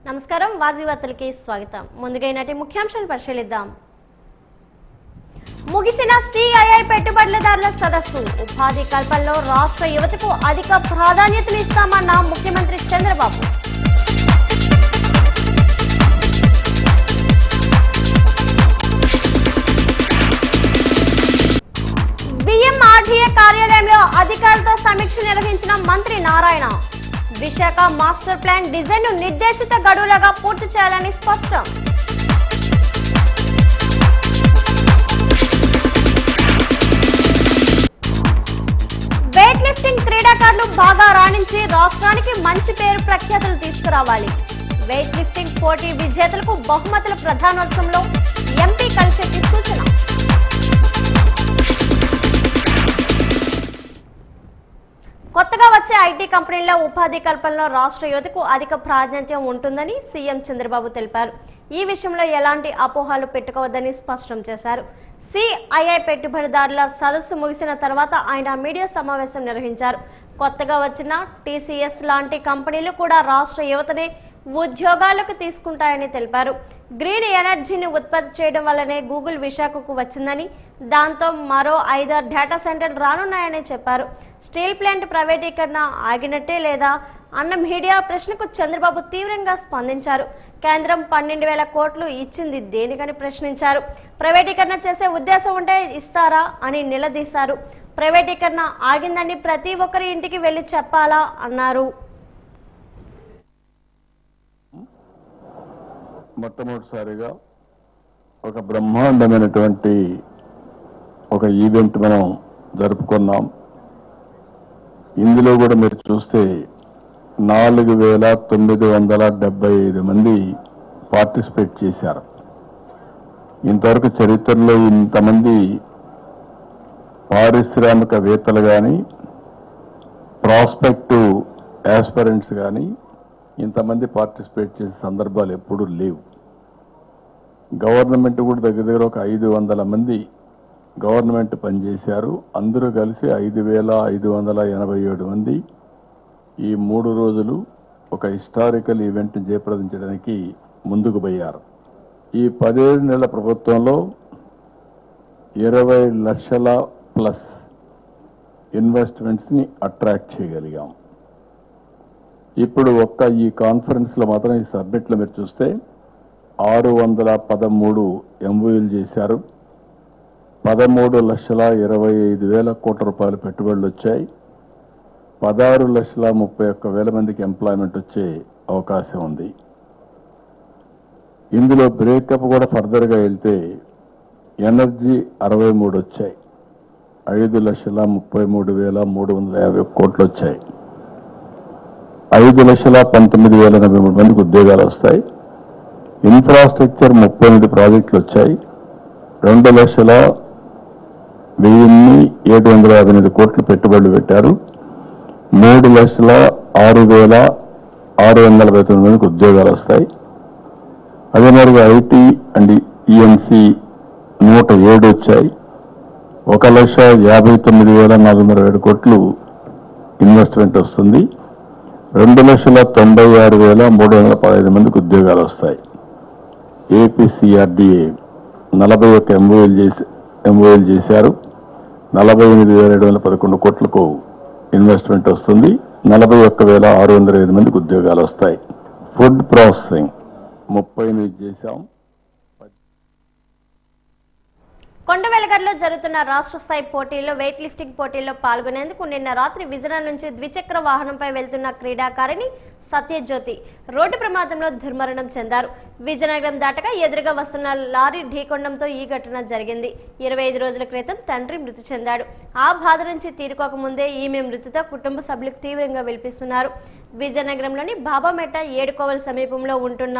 నమస్కారం వాజీ వార్తలకి స్వాగతం. ముందుగా ఈనాటి ముఖ్యాంశాలు పరిశీలిద్దాం. ముగిసిన సిఐఐ పెట్టుబడులదారుల సదస్సు. ఉపాధి కల్పనలో రాష్ట్ర యువతకు అధిక ప్రాధాన్యతనిస్తామన్న ముఖ్యమంత్రి చంద్రబాబు. విఎంఆర్డీఏ కార్యాలయంలో అధికారులతో సమీక్ష నిర్వహించిన మంత్రి Narayana. Visakha master plan design నిర్దేశిత గడువులుగా పూర్తి చేయాలని స్పష్టం. వెయిట్ లిఫ్టింగ్ క్రీడాకారులు బాగా రాణించి రాష్ట్రానికి మంచి పేరు ప్రఖ్యాతులు తీసుకురావాలి. వెయిట్ లిఫ్టింగ్ పోటీ విజేతలకు బహుమతుల ప్రధానోత్సవంలో ఎంపీ కలిశెట్టి సూచన. కొత్తగా వచ్చే ఐటీ కంపెనీల్లో ఉపాధి కల్పనలో రాష్ట్ర యువతకు అధిక ప్రాధాన్యత ఉంటుందని సీఎం చంద్రబాబు తెలిపారు. ఈ విషయంలో ఎలాంటి అపోహలు పెట్టుకోవద్దని స్పష్టం చేశారు. సిఐఐ పెట్టుబడిదారుల సదస్సు ముగిసిన తర్వాత ఆయన మీడియా సమావేశం నిర్వహించారు. కొత్తగా వచ్చిన టీసీఎస్ లాంటి కంపెనీలు కూడా రాష్ట్ర యువతని ఉద్యోగాలకు తీసుకుంటాయని తెలిపారు. గ్రీన్ ఎనర్జీని ఉత్పత్తి చేయడం వల్లనే గూగుల్ విశాఖకు వచ్చిందని, దాంతో మరో 5 డేటా సెంటర్లు రానున్నాయని చెప్పారు. స్టీల్ ప్లాంట్ ప్రైవేటీకరణ ఆగినట్టే లేదా అన్న మీడియా ప్రశ్నకు చంద్రబాబు తీవ్రంగా స్పందించారు. కేంద్రం 12,000 కోట్లు ఇచ్చింది దేనికని ప్రశ్నించారు. ప్రైవేటీకరణ చేసే ఉద్దేశం ఉంటే ఇస్తారా అని నిలదీశారు. ప్రైవేటీకరణ ఆగిందని ప్రతి ఒక్కరి ఇంటికి వెళ్లి చెప్పాలా అన్నారు. మొట్టమొదటిసారిగా ఒక బ్రహ్మాండమైనటువంటి ఒక ఈవెంట్ మనం జరుపుకున్నాం. ఇందులో కూడా మీరు చూస్తే 4,975 మంది పార్టిసిపేట్ చేశారు. ఇంతవరకు చరిత్రలో ఇంతమంది పారిశ్రామికవేత్తలు కానీ ప్రాస్పెక్టివ్ యాస్పరెంట్స్ కానీ ఇంతమంది పార్టిసిపేట్ చేసే సందర్భాలు ఎప్పుడూ లేవు. గవర్నమెంట్ కూడా దగ్గర ఒక 500 మంది గవర్నమెంట్ పనిచేశారు. అందరూ కలిసి 5,587 మంది ఈ 3 రోజులు ఒక హిస్టారికల్ ఈవెంట్ జయప్రదం చేయడానికి ముందుకు పోయారు. ఈ 17 నెలల ప్రభుత్వంలో 20 లక్షల ప్లస్ ఇన్వెస్ట్మెంట్స్ని అట్రాక్ట్ చేయగలిగాం. ఇప్పుడు ఒక్క ఈ కాన్ఫరెన్స్లో మాత్రం ఈ సబ్మిట్లో మీరు చూస్తే 613 ఎంఓయూలు చేశారు. 13,25,000 కోట్ల రూపాయల పెట్టుబడులు వచ్చాయి. 16,31,000 మందికి ఎంప్లాయ్మెంట్ వచ్చే అవకాశం ఉంది. ఇందులో బ్రేకప్ కూడా ఫర్దర్గా వెళ్తే ఎనర్జీ 63 వచ్చాయి. 5,33,350 కోట్లు వచ్చాయి. 5,19,083 మందికి ఉద్యోగాలు వస్తాయి. ఇన్ఫ్రాస్ట్రక్చర్ 38 ప్రాజెక్టులు వచ్చాయి. 2,01,758 కోట్లు పెట్టుబడులు పెట్టారు. 3,06,649 మందికి ఉద్యోగాలు వస్తాయి. అదే మరిగా ఐటీ అండ్ ఈఎంసీ 107 వచ్చాయి. 1,59,427 కోట్లు ఇన్వెస్ట్మెంట్ వస్తుంది. 2,96,315 మందికి ఉద్యోగాలు వస్తాయి. ఏపీసీఆర్డీఏ 41 ఎంఓయూలు చేశారు. 48,711 కోట్లకు ఇన్వెస్ట్మెంట్ వస్తుంది. 41,605 మందికి ఉద్యోగాలు వస్తాయి. ఫుడ్ ప్రాసెసింగ్ 38 చేశాం. కొండవెలగడ్లో జరుగుతున్న రాష్ట్ర స్థాయి పోటీల్లో వెయిట్ లిఫ్టింగ్ పోటీల్లో పాల్గొనేందుకు నిన్న రాత్రి విజయనగరం నుంచి ద్విచక్ర వాహనంపై వెళ్తున్న క్రీడాకారిణి సత్యజ్యోతి రోడ్డు ప్రమాదంలో దుర్మరణం చెందారు. విజయనగరం దాటగా ఎదురుగా వస్తున్న లారీ ఢీకొండంతో ఈ ఘటన జరిగింది. 25 రోజుల క్రితం తండ్రి మృతి చెందాడు. ఆ బాధ నుంచి తీరుకోకముందే ఈమె మృతితో కుటుంబ సభ్యులకు తీవ్రంగా విలపిస్తున్నారు. విజయనగరంలోని బాబామెట్ట ఏడుకోవల సమీపంలో ఉంటున్న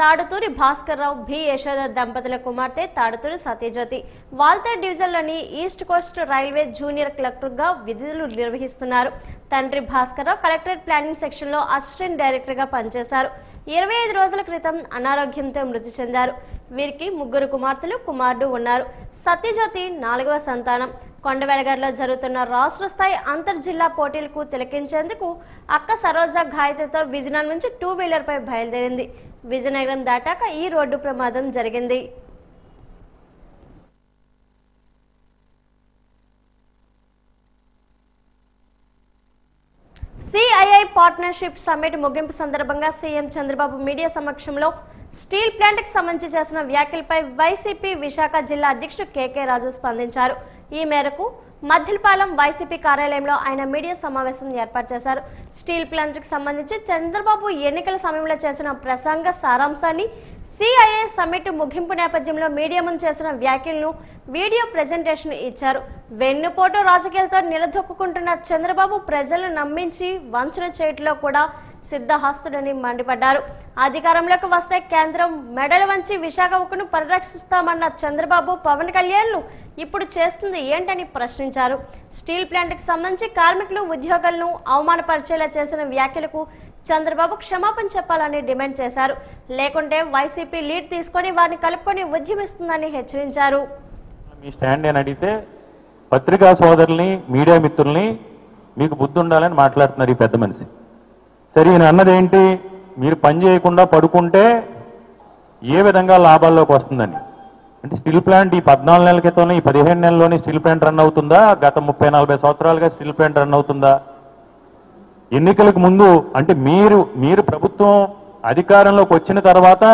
తాడుతూరి భాస్కర్రావు బి యశోద దంపతుల కుమార్తె తాడుతూరి సత్యజ్యోతి వాల్తేర్ డివిజన్లోని ఈస్ట్ కోస్ట్ రైల్వే జూనియర్ క్లర్క్గా విధులు నిర్వహిస్తున్నారు. తండ్రి భాస్కర్రావు కలెక్టరేట్ ప్లానింగ్ సెక్షన్లో అసిస్టెంట్ డైరెక్టర్గా పనిచేశారు. 25 రోజుల క్రితం అనారోగ్యంతో మృతి చెందారు. వీరికి 3 కుమార్తెలు కుమారుడు ఉన్నారు. సత్యజ్యోతి 4వ సంతానం. కొండవెలగర్లో జరుగుతున్న రాష్ట్ర స్థాయి అంతర్జిల్లా పోటీలకు తిలకించేందుకు అక్క సరోజ గాయత్రితో విజయనగరం నుంచి 2 వీలర్పై బయలుదేరింది. విజయనగరం దాటాక ఈ రోడ్డు ప్రమాదం జరిగింది. సిఐఐ పార్ట్నర్షిప్ సమ్మిట్ ముగింపు సందర్భంగా సీఎం చంద్రబాబు మీడియా సమక్షంలో స్టీల్ ప్లాంట్కి సంబంధించి చేసిన వ్యాఖ్యలపై వైసీపీ విశాఖ జిల్లా అధ్యక్షుడు కేకే రాజు స్పందించారు. ఈ మేరకు మద్దిలపాలెం వైసీపీ కార్యాలయంలో ఆయన మీడియా సమావేశం ఏర్పాటు చేశారు. స్టీల్ ప్లాంట్కి సంబంధించి చంద్రబాబు ఎన్నికల సమయంలో చేసిన ప్రసంగ సారాంశాన్ని, సిఐఐ సమ్మిట్ ముగింపు నేపథ్యంలో మీడియా ముందు చేసిన వ్యాఖ్యలను వీడియో ప్రెజెంటేషన్ ఇచ్చారు. వెన్నుపోటు రాజకీయాలతో నిలదొక్కుంటున్న చంద్రబాబు ప్రజలను నమ్మించి వంచన చేయటంలో కూడా సిద్ధహస్తుడని మండిపడ్డారు. అధికారంలోకి వస్తే కేంద్రం మెడలు వంచి విశాఖ ఉక్కును పరిరక్షిస్తామన్న చంద్రబాబు పవన్ కళ్యాణ్ను ఇప్పుడు చేస్తుంది ఏంటని ప్రశ్నించారు. స్టీల్ ప్లాంట్కి సంబంధించి కార్మికులు ఉద్యోగులను అవమానపరిచేలా చేసిన వ్యాఖ్యలకు చంద్రబాబు క్షమాపణ చెప్పాలని డిమాండ్ చేశారు. లేకుంటే వైసీపీ లీడ్ తీసుకొని వారిని కలుపుకొని ఉద్యమిస్తుందని హెచ్చరించారు. మీ స్టాండ్ అని అడిగితే పత్రికా సోదరుల్ని, మీడియా మిత్రుల్ని మీకు బుద్ధి ఉండాలని మాట్లాడుతున్నారు ఈ పెద్ద మనిషి. సరే, ఈయన అన్నదేంటి? మీరు పని చేయకుండా పడుకుంటే ఏ విధంగా లాభాల్లోకి వస్తుందని. అంటే స్టీల్ ప్లాంట్ ఈ 14 నెలల క్రితంలో, ఈ 15 నెలల్లోనే స్టీల్ ప్లాంట్ రన్ అవుతుందా? గత 30-40 సంవత్సరాలుగా స్టీల్ ప్లాంట్ రన్ అవుతుందా? ఎన్నికలకు ముందు అంటే మీరు ప్రభుత్వం అధికారంలోకి వచ్చిన తర్వాత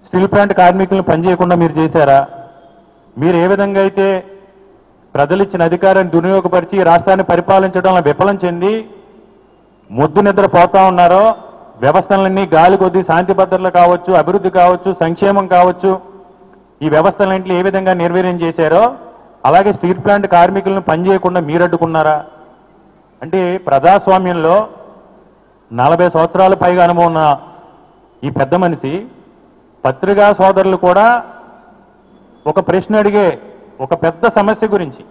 స్టీల్ ప్లాంట్ కార్మికులను పనిచేయకుండా మీరు చేశారా? మీరు ఏ విధంగా అయితే ప్రజలు ఇచ్చిన అధికారాన్ని దుర్వినియోగపరిచి రాష్ట్రాన్ని పరిపాలించడంలో విఫలం చెంది మొద్దు నిద్ర పోతా ఉన్నారో, వ్యవస్థలన్నీ గాలి కొద్దీ శాంతి భద్రతలు కావచ్చు, అభివృద్ధి కావచ్చు, సంక్షేమం కావచ్చు, ఈ వ్యవస్థలన్నింటినీ ఏ విధంగా నిర్వీర్యం చేశారో అలాగే స్టీల్ ప్లాంట్ కార్మికులను పనిచేయకుండా మీరు అడ్డుకున్నారా? అంటే ప్రజాస్వామ్యంలో 40 సంవత్సరాల పైగా అనుభవం ఉన్న ఈ పెద్ద మనిషి పత్రికా సోదరులు కూడా ఒక ప్రశ్న అడిగే ఒక పెద్ద సమస్య గురించి,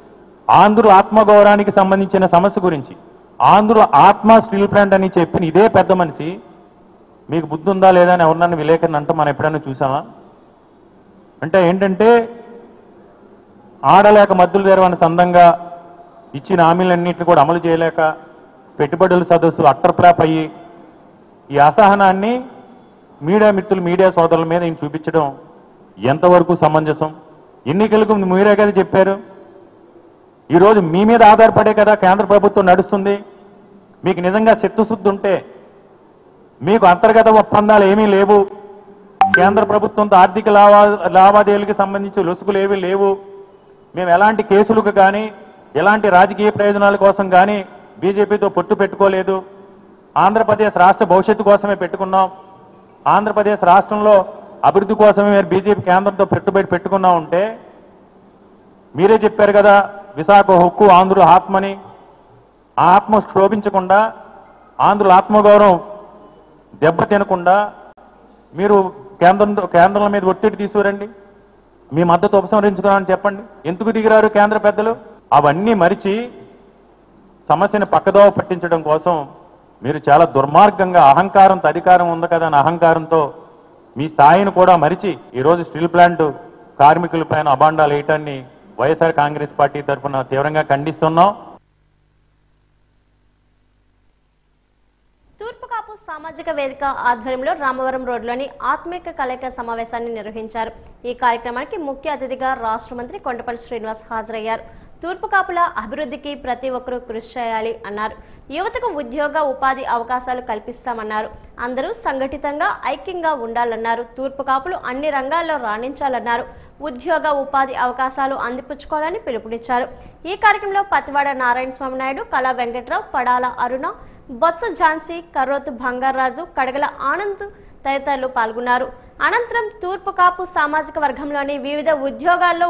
ఆంధ్రుల ఆత్మగౌరవానికి సంబంధించిన సమస్య గురించి, ఆంధ్రుల ఆత్మ స్టీల్ ప్లాంట్ అని చెప్పిన ఇదే పెద్ద మనిషి మీకు బుద్ధి ఉందా లేదా అని ఎవరన్నా విలేకరణ అంటే మనం ఎప్పుడైనా చూసామా? అంటే ఏంటంటే ఆడలేక మద్దులు తెరవని సందంగా ఇచ్చిన హామీలన్నింటినీ కూడా అమలు చేయలేక పెట్టుబడుల సదస్సు అట్టర్ప్లాప్ అయ్యి ఈ అసహనాన్ని మీడియా మిత్రులు, మీడియా సోదరుల మీద ఈయన చూపించడం ఎంతవరకు సమంజసం? ఎన్నికలకు మీరే కదా చెప్పారు. ఈరోజు మీ మీద ఆధారపడే కదా కేంద్ర ప్రభుత్వం నడుస్తుంది. మీకు నిజంగా చిత్తశుద్ధి ఉంటే, మీకు అంతర్గత ఒప్పందాలు ఏమీ లేవు, కేంద్ర ప్రభుత్వంతో ఆర్థిక లావాదేవీలకు సంబంధించి లొసుగులు ఏమీ లేవు, మేము ఎలాంటి కేసులకు కానీ ఎలాంటి రాజకీయ ప్రయోజనాల కోసం కానీ బీజేపీతో పొత్తు పెట్టుకోలేదు, ఆంధ్రప్రదేశ్ రాష్ట్ర భవిష్యత్తు కోసమే పెట్టుకున్నాం, ఆంధ్రప్రదేశ్ రాష్ట్రంలో అభివృద్ధి కోసమే మీరు బీజేపీ కేంద్రంతో పెట్టుబడి పెట్టుకున్నా ఉంటే, మీరే చెప్పారు కదా విశాఖ హక్కు ఆంధ్రుల ఆత్మని. ఆ ఆత్మ క్షోభించకుండా, ఆంధ్రుల ఆత్మగౌరవం దెబ్బతినకుండా మీరు కేంద్రం మీద ఒత్తిడి తీసుకురండి, మీ మద్దతు ఉపసంహరించుకోవాలని చెప్పండి. ఎందుకు దిగిరారు కేంద్ర పెద్దలు? అవన్నీ మరిచి సమస్యను పక్కదోవ పట్టించడం కోసం మీరు చాలా దుర్మార్గంగా అహంకారంతో, అధికారం ఉంది కదా అని అహంకారంతో మీ స్థాయిని కూడా మరిచి ఈరోజు స్టీల్ ప్లాంట్ కార్మికుల పైన అబాండాలు వేయటాన్ని వైఎస్ఆర్ కాంగ్రెస్ పార్టీ తరఫున తీవ్రంగా ఖండిస్తున్నాం. తూర్పుకాపు సామాజిక వేదిక ఆధ్వర్యంలో రామవరం రోడ్లోని ఆత్మీయ కలయిక సమావేశాన్ని నిర్వహించారు. ఈ కార్యక్రమానికి ముఖ్య అతిథిగా రాష్ట్ర మంత్రి కొండపల్లి శ్రీనివాస్ హాజరయ్యారు. తూర్పుకాపుల అభివృద్ధికి ప్రతి ఒక్కరూ కృషి చేయాలి అన్నారు. యువతకు ఉద్యోగ ఉపాధి అవకాశాలు కల్పిస్తామన్నారు. అందరూ సంఘటితంగా ఐక్యంగా ఉండాలన్నారు. తూర్పుకాపులు అన్ని రంగాల్లో రాణించాలన్నారు. ఉద్యోగ ఉపాధి అవకాశాలు అందిపుచ్చుకోవాలని పిలుపునిచ్చారు. ఈ కార్యక్రమంలో పతివాడ నారాయణ స్వామి నాయుడు, కళా వెంకట్రావు, పడాల అరుణ, బొత్స ఝాన్సీ, కర్రోతు బంగారాజు, కడగల ఆనంద్ తదితరులు పాల్గొన్నారు. అనంతరం తూర్పుకాపు సామాజిక వర్గంలోని వివిధ ఉద్యోగాల్లో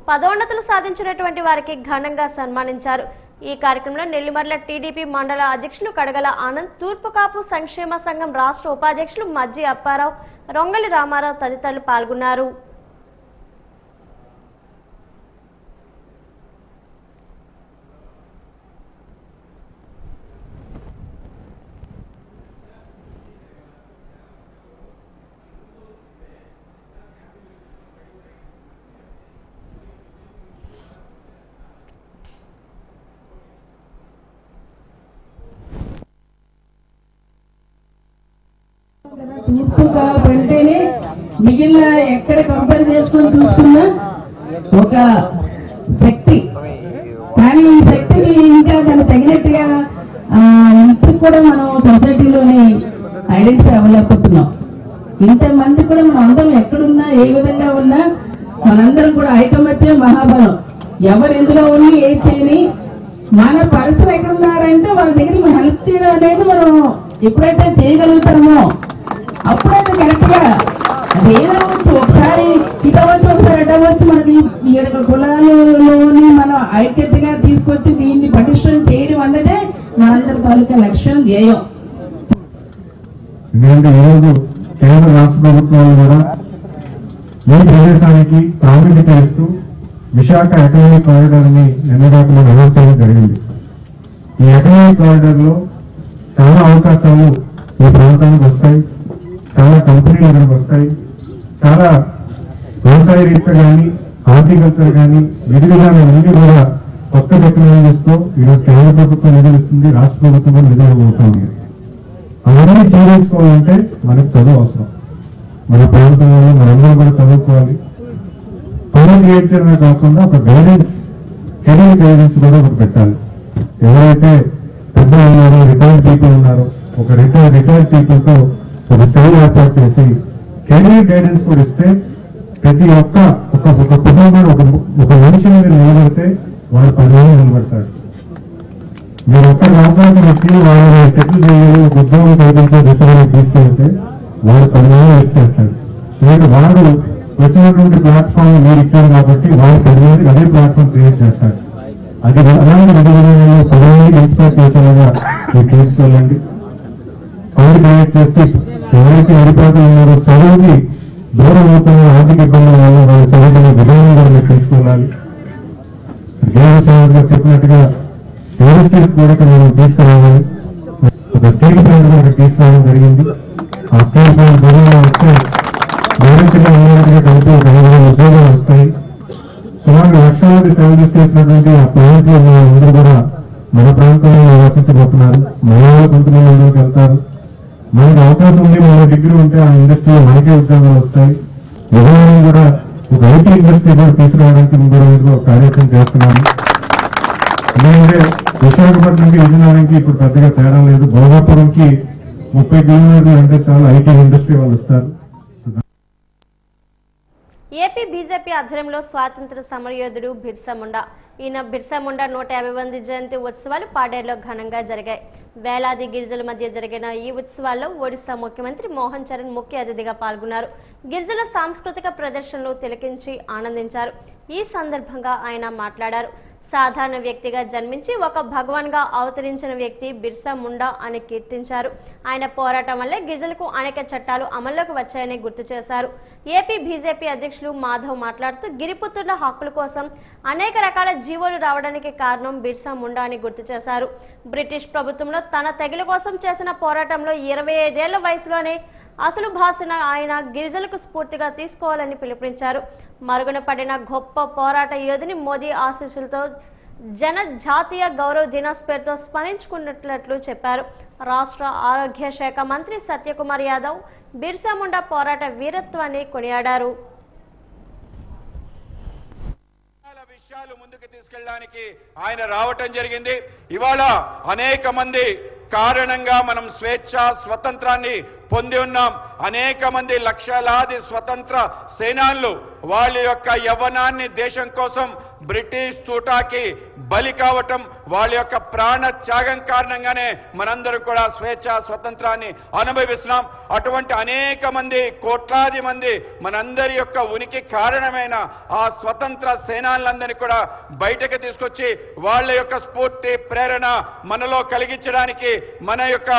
పదోన్నతులు సాధించినటువంటి వారికి ఘనంగా సన్మానించారు. ఈ కార్యక్రమంలో నెల్లిమర్ల టీడీపీ మండల అధ్యక్షులు కడగల ఆనంద్, తూర్పుకాపు సంక్షేమ సంఘం రాష్ట్ర ఉపాధ్యక్షులు మజ్జి అప్పారావు, రొంగలి రామారావు తదితరులు పాల్గొన్నారు. తూర్పుకాపు అంటేనే మిగిలిన ఎక్కడ కంపేర్ చేసుకొని చూసుకున్నా ఒక శక్తి, కానీ ఈ శక్తిని ఇంకా దాన్ని తగినట్టుగా ఇప్పుడు కూడా మనం సొసైటీలోనే ఐడెంటిఫై అవ్వలేకపోతున్నాం. ఇంతమంది కూడా మనం అందరం ఎక్కడున్నా ఏ విధంగా ఉన్నా మనందరం కూడా ఐకమత్యం మహాబలం. ఎవరు ఎందులో ఉండి ఏం చేయని మన పరిసరం ఎక్కడున్నారంటే వాళ్ళ దగ్గర మనం హెల్ప్ చేయడం అనేది మనం ఎప్పుడైతే చేయగలుగుతామో అప్పుడైతే కరెక్ట్ గా అది ఏదవచ్చు. ఒకసారి ఇటవచ్చు, ఒకసారి అటవచ్చు. మనకి కులాలలోని మనం ఐక్యతగా తీసుకొచ్చి దీన్ని పటిష్టం చేయడం అన్నదే మనందరి తాలూకా లక్ష్యం, ధ్యేయం. ఎందుకంటే ఈరోజు కేంద్ర రాష్ట్ర ప్రభుత్వాలు కూడా ఈ ప్రదేశానికి ప్రాముఖ్యత ఇస్తూ విశాఖ ఎకనామిక్ కారిడార్ ని నిన్నదాకా అనౌన్స్ చేయడం జరిగింది. ఈ ఎకనామిక్ కారిడార్ లో చాలా అవకాశాలు ఈ ప్రాంతానికి వస్తాయి, చాలా కంపెనీలు ఇక్కడికి వస్తాయి, చాలా వ్యవసాయ రీత్యా కానీ హార్టికల్చర్ కానీ విధి విధానం అన్ని కూడా కొత్త టెక్నాలజీస్ తో ఈరోజు కేంద్ర ప్రభుత్వం నిధులు ఇస్తుంది, రాష్ట్ర ప్రభుత్వం కూడా నిధులు పోతుంది. అవన్నీ చేయించుకోవాలంటే మనకు చదువు అవసరం. మన ప్రాంతంలో మనందరం కూడా చదువుకోవాలి. పనులు క్రియేట్ చేయడమే కాకుండా ఒక గైడెన్స్, కెరీర్ గైడెన్స్ కూడా ఒకటి పెట్టాలి. ఎవరైతే పెద్దలు ఉన్నారో, రిటైర్డ్ పీపుల్ ఉన్నారో, ఒక రిటైర్డ్ పీపుల్ తో ఒక సెల్ ఏర్పాటు చేసి కెరీర్ గైడెన్స్ కూడా ఇస్తే ప్రతి ఒక్క కుటుంబం ఒక మనిషి మీద నిలబడితే వాడు 10 మంది నిలబడతాడు. మీరు ఒక్కరికి అవకాశం వచ్చి వాళ్ళని సెటిల్ చేయాలి, ఒక ఉద్యోగం కల్పించే దిశగా తీసుకెళ్తే వాడు 10 మంది వర్క్ చేస్తాడు. ఎందుకంటే వాడు వచ్చినటువంటి ప్లాట్ఫామ్ మీరు ఇచ్చారు కాబట్టి వాడు 10 మందికి అదే ప్లాట్ఫామ్ క్రియేట్ చేస్తాడు. అది అలాంటి విధంగా 10 మందికి ఇన్స్పైర్ చేసేలాగా మీరు తీసుకెళ్ళండి. పనులు క్రియేట్ చేస్తే ఎవరైతే అధికారులు ఉన్నారో చదువుకి దూరం అవుతున్న ఆర్థిక ఇబ్బందుల వల్ల వాళ్ళు చదువుకునే విధానం కూడా మీరు తీసుకెళ్ళాలి. దేవసాయంగా చెప్పినట్టుగా యూనివర్సిటీస్ కూడా మనం తీసుకురావాలి. ఒక స్టేట్ బ్యాంక్ కూడా తీసుకురావడం జరిగింది. ఆ స్టేట్ బ్యాంక్ ధరలో వస్తే గ్యారెంటీగా ఉన్నట్టుగా కలిపి ఒక 5,000 ఉద్యోగాలు వస్తాయి. సుమారు లక్షలాది సేవలు చేసినటువంటి ఆ ప్లాంట్ లో అందరూ కూడా మన ప్రాంతంలో నివసించబోతున్నారు. మన వాళ్ళు కొంతమంది అందులోకి వెళ్తారు. మనకి అవకాశం ఉంది, మన డిగ్రీ ఉంటే ఆ ఇండస్ట్రీలో మనకే ఉద్యోగాలు వస్తాయి. విధానం కూడా ఒక ఐటీ ఇండస్ట్రీ కూడా తీసుకురావడానికి ముందు ఒక కార్యక్రమం చేస్తున్నాను. ఎందుకంటే విశాఖపట్నంకి విజయనగరంకి ఇప్పుడు పెద్దగా తేడా లేదు. భోగాపురంకి 30 కిలోమీటర్లు అంటే చాలా ఐటీ ఇండస్ట్రీ వాళ్ళు వస్తారు. ఏపీ బీజేపీ ఆధ్వర్యంలో స్వాతంత్ర సమరయోధుడు బిర్సా ముండా బిర్సా ముండా 150వ జయంతి ఉత్సవాలు పాడేరులో ఘనంగా జరిగాయి. వేలాది గిరిజనుల మధ్య జరిగిన ఈ ఉత్సవాల్లో ఒడిశా ముఖ్యమంత్రి మోహన్ చరణ్ ముఖ్య అతిథిగా పాల్గొన్నారు. గిరిజనుల సాంస్కృతిక ప్రదర్శనలు తిలకించి ఆనందించారు. ఈ సందర్భంగా ఆయన మాట్లాడారు. సాధారణ వ్యక్తిగా జన్మించి ఒక భగవాన్గా అవతరించిన వ్యక్తి బిర్సా ముండా అని కీర్తించారు. ఆయన పోరాటం వల్లే గిరిజనులకు అనేక చట్టాలు అమల్లోకి వచ్చాయని గుర్తు చేశారు. ఏపీ బీజేపీ అధ్యక్షులు మాధవ్ మాట్లాడుతూ గిరిపుత్రుల హక్కుల కోసం అనేక రకాల జీవోలు రావడానికి కారణం బిర్సా ముండా అని గుర్తు చేశారు. బ్రిటిష్ ప్రభుత్వంలో తన తెగల కోసం చేసిన పోరాటంలో 25 ఏళ్ల వయసులోనే అసలు భాషను ఆయన గిరిజనులకు స్ఫూర్తిగా తీసుకోవాలని పిలుపునిచ్చారు. మరుగున పడిన గొప్ప పోరాట యోధుని మోదీ ఆశీస్సులతో జాతీయ గౌరవ దినోత్సవ పేరుతో స్మరించుకున్నట్లు చెప్పారు. రాష్ట్ర ఆరోగ్య శాఖ మంత్రి సత్యకుమార్ యాదవ్ బిర్సా ముండా పోరాట వీరత్వాన్ని కొనియాడారు. విషయాలు ముందుకు తీసుకెళ్ళడానికి ఆయన రావటం జరిగింది. ఇవాళ అనేక మంది కారణంగా మనం స్వేచ్ఛ స్వతంత్రాన్ని పొంది ఉన్నాం. అనేక మంది లక్షలాది స్వతంత్ర సేనానులు వాళ్ళ యొక్క యవ్వనాన్ని దేశం కోసం బ్రిటిష్ తూటాకి బలి కావటం, వాళ్ళ యొక్క ప్రాణ త్యాగం కారణంగానే మనందరం కూడా స్వేచ్ఛ స్వతంత్రాన్ని అనుభవిస్తున్నాం. అటువంటి అనేక మంది, కోట్లాది మంది మనందరి యొక్క ఉనికి కారణమైన ఆ స్వతంత్ర సేనానులందరినీ కూడా బయటకు తీసుకొచ్చి వాళ్ళ యొక్క స్ఫూర్తి ప్రేరణ మనలో కలిగించడానికి మన యొక్క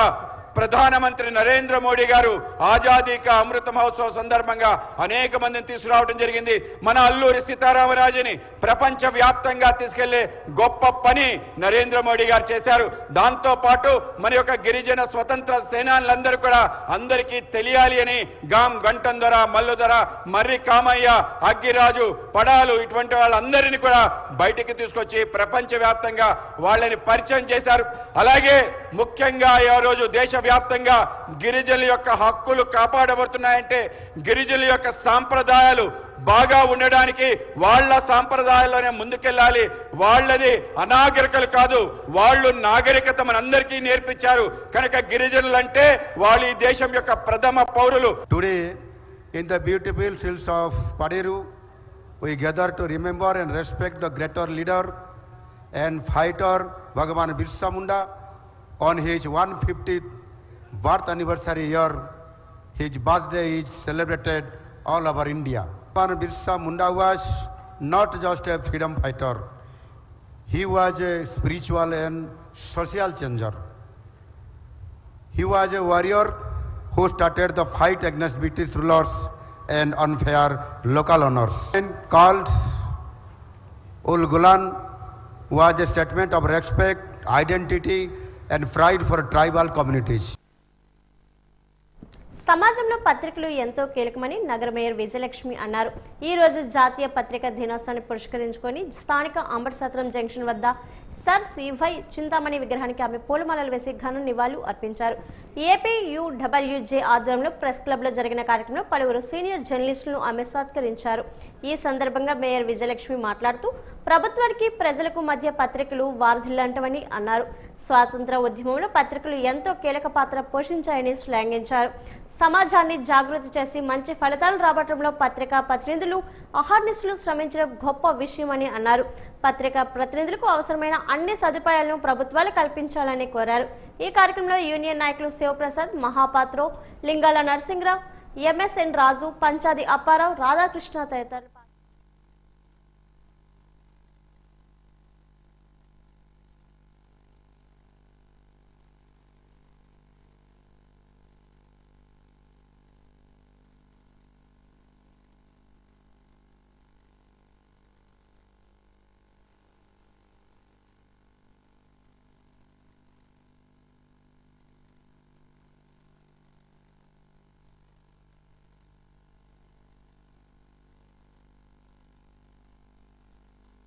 ప్రధానమంత్రి నరేంద్ర మోడీ గారు ఆజాదీ కా అమృత మహోత్సవ సందర్భంగా అనేక మందిని తీసుకురావడం జరిగింది. మన అల్లూరి సీతారామరాజుని ప్రపంచ వ్యాప్తంగా తీసుకెళ్లే గొప్ప పని నరేంద్ర మోడీ గారు చేశారు. దాంతో పాటు మన యొక్క గిరిజన స్వతంత్ర సేనానులందరూ కూడా అందరికీ తెలియాలి అని గాం గంటం ధర, మల్లు ధర, మర్రి కామయ్య, అగ్గిరాజు, పడాలు ఇటువంటి వాళ్ళందరినీ కూడా బయటికి తీసుకొచ్చి ప్రపంచ వ్యాప్తంగా వాళ్ళని పరిచయం చేశారు. అలాగే ముఖ్యంగా ఈ రోజు దేశవ్యాప్తంగా గిరిజనుల యొక్క హక్కులు కాపాడబడుతున్నాయంటే గిరిజనుల యొక్క సాంప్రదాయాలు బాగా ఉండడానికి వాళ్ళ సాంప్రదాయాల్లోనే ముందుకెళ్ళాలి. వాళ్ళది అనాగరికలు కాదు, వాళ్ళు నాగరికత మనందరికీ నేర్పించారు. కనుక గిరిజనులు అంటే వాళ్ళు ఈ దేశం యొక్క ప్రథమ పౌరులు. Today in the beautiful hills of Padiru, we gather to remember and respect the greater leader and fighter Bhagwan Birsa Munda on his 150th birth anniversary year. His birthday is celebrated all over India. Bhagwan Birsa Munda was not just a freedom fighter. He was a spiritual and social changer. He was a warrior who started the fight against British rulers and unfair local owners. And called Ul Gulan was a statement of respect, identity and pride for tribal communities. సమాజంలో పత్రికలు ఎంతో కీలకమని నగర mayor Vijayalakshmi అన్నారు. ఈ రోజు జాతీయ పత్రికా దినోత్సవాన్ని పురస్కరించుకొని స్థానిక అంబటసత్రం జంక్షన్ వద్ద సర్ సివై చింతామణి విగ్రహానికి ఆమె పూలమాలలు వేసి ఘన నివాళులు అర్పించారు. ఏపీయూడబ్ల్యూజే ఆధ్వర్యంలో ప్రెస్ క్లబ్లో జరిగిన కార్యక్రమంలో పలువురు సీనియర్ జర్నలిస్టులను ఆమె సత్కరించారు. ఈ సందర్భంగా మేయర్ విజయలక్ష్మి మాట్లాడుతూ ప్రభుత్వానికి ప్రజలకు మధ్య పత్రికలు వారధిల్లంటవని అన్నారు. స్వాతంత్ర ఉద్యమంలో పత్రికలు ఎంతో కీలక పాత్ర పోషించాయని శ్లాఘించారు. సమాజాన్ని జాగృతి చేసి మంచి ఫలితాలు రాబట్టడంలో పత్రికా ప్రతినిధులు అహర్నిశలు శ్రమించడం గొప్ప విషయమని అన్నారు. పత్రికా ప్రతినిధులకు అవసరమైన అన్ని సదుపాయాలను ప్రభుత్వాలు కల్పించాలని కోరారు. ఈ కార్యక్రమంలో యూనియన్ నాయకులు శివప్రసాద్, మహాపాత్రో, లింగాల నరసింహరావు, ఎంఎస్ఎన్ రాజు, పంచాది అప్పారావు, రాధాకృష్ణ తదితరులు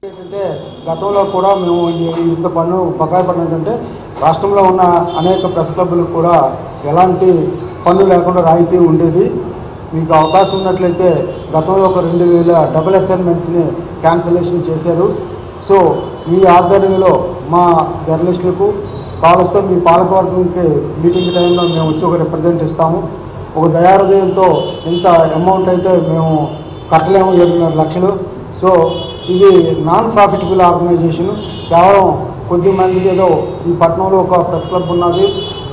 ఏంటంటే గతంలో కూడా మేము ఇంత పన్ను బకాయి పన్ను ఏంటంటే రాష్ట్రంలో ఉన్న అనేక ప్రెస్ క్లబ్లకు కూడా ఎలాంటి పన్ను లేకుండా రాయితీ ఉండేది. మీకు అవకాశం ఉన్నట్లయితే గతంలో ఒక 2000 డబుల్ అసైన్మెంట్స్ని క్యాన్సిలేషన్ చేశారు. సో మీ ఆధ్వర్యంలో మా జర్నలిస్టులకు కావలిస్తే మీ పాలకవర్గంకి మీటింగ్ టైంలో మేము వచ్చి ఒక రిప్రజెంట్ ఇస్తాము. ఒక దయాహృదయంతో ఇంత అమౌంట్ అయితే మేము కట్టలేము, 7.5 లక్షలు. సో ఇది నాన్ ప్రాఫిటబుల్ ఆర్గనైజేషన్. కేవలం కొద్దిమందికి ఏదో ఈ పట్టణంలో ఒక ప్రెస్ క్లబ్ ఉన్నది,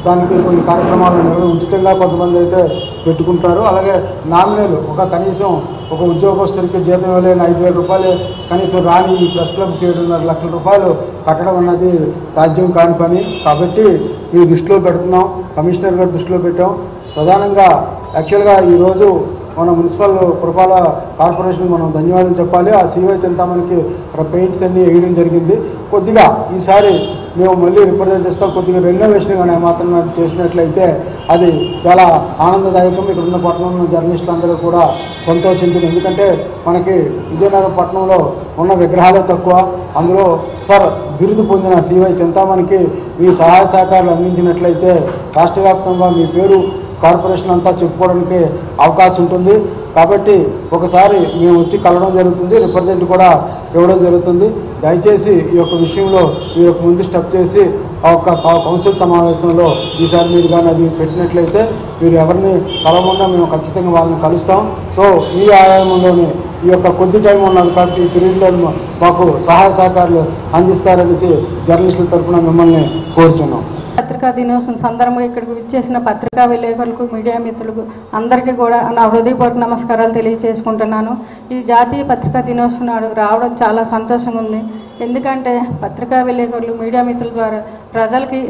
దానికి కొన్ని కార్యక్రమాలు ఉచితంగా కొంతమంది అయితే పెట్టుకుంటారు. అలాగే నామినల్ కనీసం ఒక ఉద్యోగస్తుడికి జీతం ఇవ్వలేని 5,000 రూపాయలు కనీసం రాని ఈ ప్రెస్ క్లబ్కి 7.5 లక్షల రూపాయలు కట్టడం అన్నది సాధ్యం కాని పని. కాబట్టి ఈ దృష్టిలో పెడుతున్నాం, కమిషనర్ గారు దృష్టిలో పెట్టాం. ప్రధానంగా యాక్చువల్గా ఈరోజు మన మున్సిపల్ పురపాలక కార్పొరేషన్ మనం ధన్యవాదాలు చెప్పాలి. ఆ సివై చింతామణికి పెయింట్స్ అన్నీ వేయడం జరిగింది. కొద్దిగా ఈసారి మేము మళ్ళీ రిప్రజెంట్ చేస్తాం. కొద్దిగా రెనోవేషన్ కానీ మాత్రం చేసినట్లయితే అది చాలా ఆనందదాయకం. ఇక్కడ ఉన్న పట్టణంలో జర్నలిస్టులు అందరూ కూడా సంతోషించింది. ఎందుకంటే మనకి విజయనగరం పట్టణంలో ఉన్న విగ్రహాలే తక్కువ. అందులో సార్ బిరుదు పొందిన సివై చింతామణికి మీ సహాయ సహకారాలు అందించినట్లయితే రాష్ట్ర వ్యాప్తంగా మీ పేరు కార్పొరేషన్ అంతా చెప్పుకోవడానికి అవకాశం ఉంటుంది. కాబట్టి ఒకసారి మేము వచ్చి కలవడం జరుగుతుంది, రిప్రజెంట్ కూడా ఇవ్వడం జరుగుతుంది. దయచేసి ఈ యొక్క విషయంలో ఈ యొక్క ముందు స్టెప్ చేసి ఆ యొక్క కౌన్సిల్ సమావేశంలో ఈసారి మీరు కానీ అది పెట్టినట్లయితే మీరు ఎవరిని కలవకుండా మేము ఖచ్చితంగా వాళ్ళని కలుస్తాం. సో ఈ ఆయామంలోనే ఈ యొక్క కొద్ది టైం ఉన్నది కాబట్టి ఈ పీరియడ్లో మాకు సహాయ సహకారాలు అందిస్తారనేసి జర్నలిస్టుల తరఫున మిమ్మల్ని కోరుతున్నాం. పత్రికా దినోత్సవం సందర్భంగా ఇక్కడికి విచ్చేసిన పత్రికా విలేకరులకు, మీడియా మిత్రులకు అందరికీ కూడా నా హృదయపూర్వక నమస్కారాలు తెలియజేసుకుంటున్నాను. ఈ జాతీయ పత్రికా దినోత్సవం నాడు రావడం చాలా సంతోషంగా ఉంది. ఎందుకంటే పత్రికా విలేకరులు, మీడియా మిత్రుల ద్వారా ప్రజలకి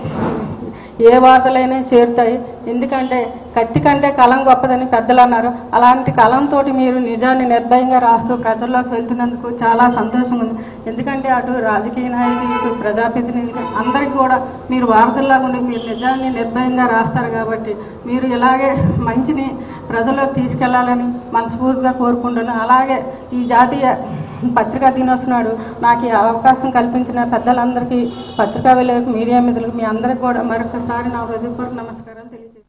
ఏ వార్తలైనా చేరుతాయి. ఎందుకంటే కత్తి కంటే కలం గొప్పదని పెద్దలు అన్నారు. అలాంటి కలంతో మీరు నిజాన్ని నిర్భయంగా రాస్తూ ప్రజల్లోకి వెళ్తున్నందుకు చాలా సంతోషం ఉంది. ఎందుకంటే అటు రాజకీయ నాయకులు, ఇటు ప్రజాప్రతినిధులు అందరికీ కూడా మీరు వార్తల్లాగా ఉండి మీరు నిజాన్ని నిర్భయంగా రాస్తారు. కాబట్టి మీరు ఇలాగే మంచిని ప్రజల్లోకి తీసుకెళ్లాలని మనస్ఫూర్తిగా కోరుకుంటున్నాను. అలాగే ఈ జాతీయ పత్రికా దినోత్సవం నాడు నాకు ఈ అవకాశం కల్పించిన పెద్దలందరికీ, పత్రికా విలేకరులకు, మీడియా మిత్రులకు మీ అందరికీ కూడా మరొకసారి నా హృదయపూర్వక నమస్కారాలు తెలియజేస్తాను.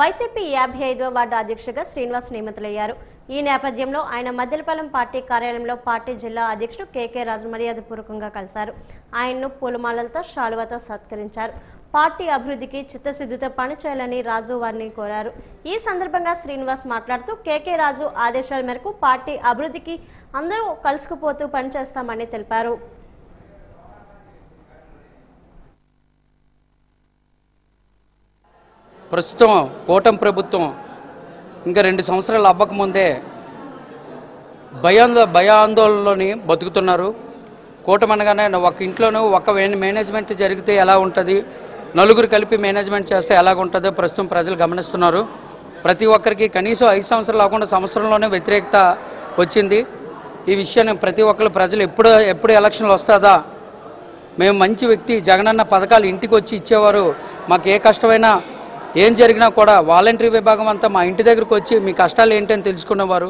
వైసీపీ 55వ వార్డు అధ్యక్షుడిగా శ్రీనివాస్ నియమితులయ్యారు. ఈ నేపథ్యంలో ఆయన మద్దెలపాలెం పార్టీ కార్యాలయంలో పార్టీ జిల్లా అధ్యక్షుడు కేకే రాజు మర్యాదపూర్వకంగా కలిశారు. ఆయన్ను పూలమాలలతో శాలువాతో సత్కరించారు. పార్టీ అభివృద్ధికి చిత్తశుద్ధితో పనిచేయాలని రాజు వారిని కోరారు. ఈ సందర్భంగా శ్రీనివాస్ మాట్లాడుతూ కేకే రాజు ఆదేశాల మేరకు పార్టీ అభివృద్ధికి అందరూ కలుసుకుపోతూ పనిచేస్తామని తెలిపారు. ప్రస్తుతం కూటమి ప్రభుత్వం ఇంకా 2 సంవత్సరాలు అవ్వకముందే భయాందోళనలోని బతుకుతున్నారు. కూటమి అనగానే ఒక ఇంట్లోనూ ఒక మేనేజ్మెంట్ జరిగితే ఎలా ఉంటుంది, నలుగురు కలిపి మేనేజ్మెంట్ చేస్తే ఎలాగుంటుందో ప్రస్తుతం ప్రజలు గమనిస్తున్నారు. ప్రతి ఒక్కరికి కనీసం 5 సంవత్సరాలు కాకుండా సంవత్సరంలోనే వ్యతిరేకత వచ్చింది. ఈ విషయాన్ని ప్రతి ఒక్కరు ప్రజలు ఎప్పుడు ఎలక్షన్లు వస్తుందా, మేము మంచి వ్యక్తి జగనన్న పథకాలు ఇంటికి వచ్చి ఇచ్చేవారు, మాకు ఏ కష్టమైనా ఏం జరిగినా కూడా వాలంటరీ విభాగం అంతా మా ఇంటి దగ్గరకు వచ్చి మీ కష్టాలు ఏంటని తెలుసుకునేవారు.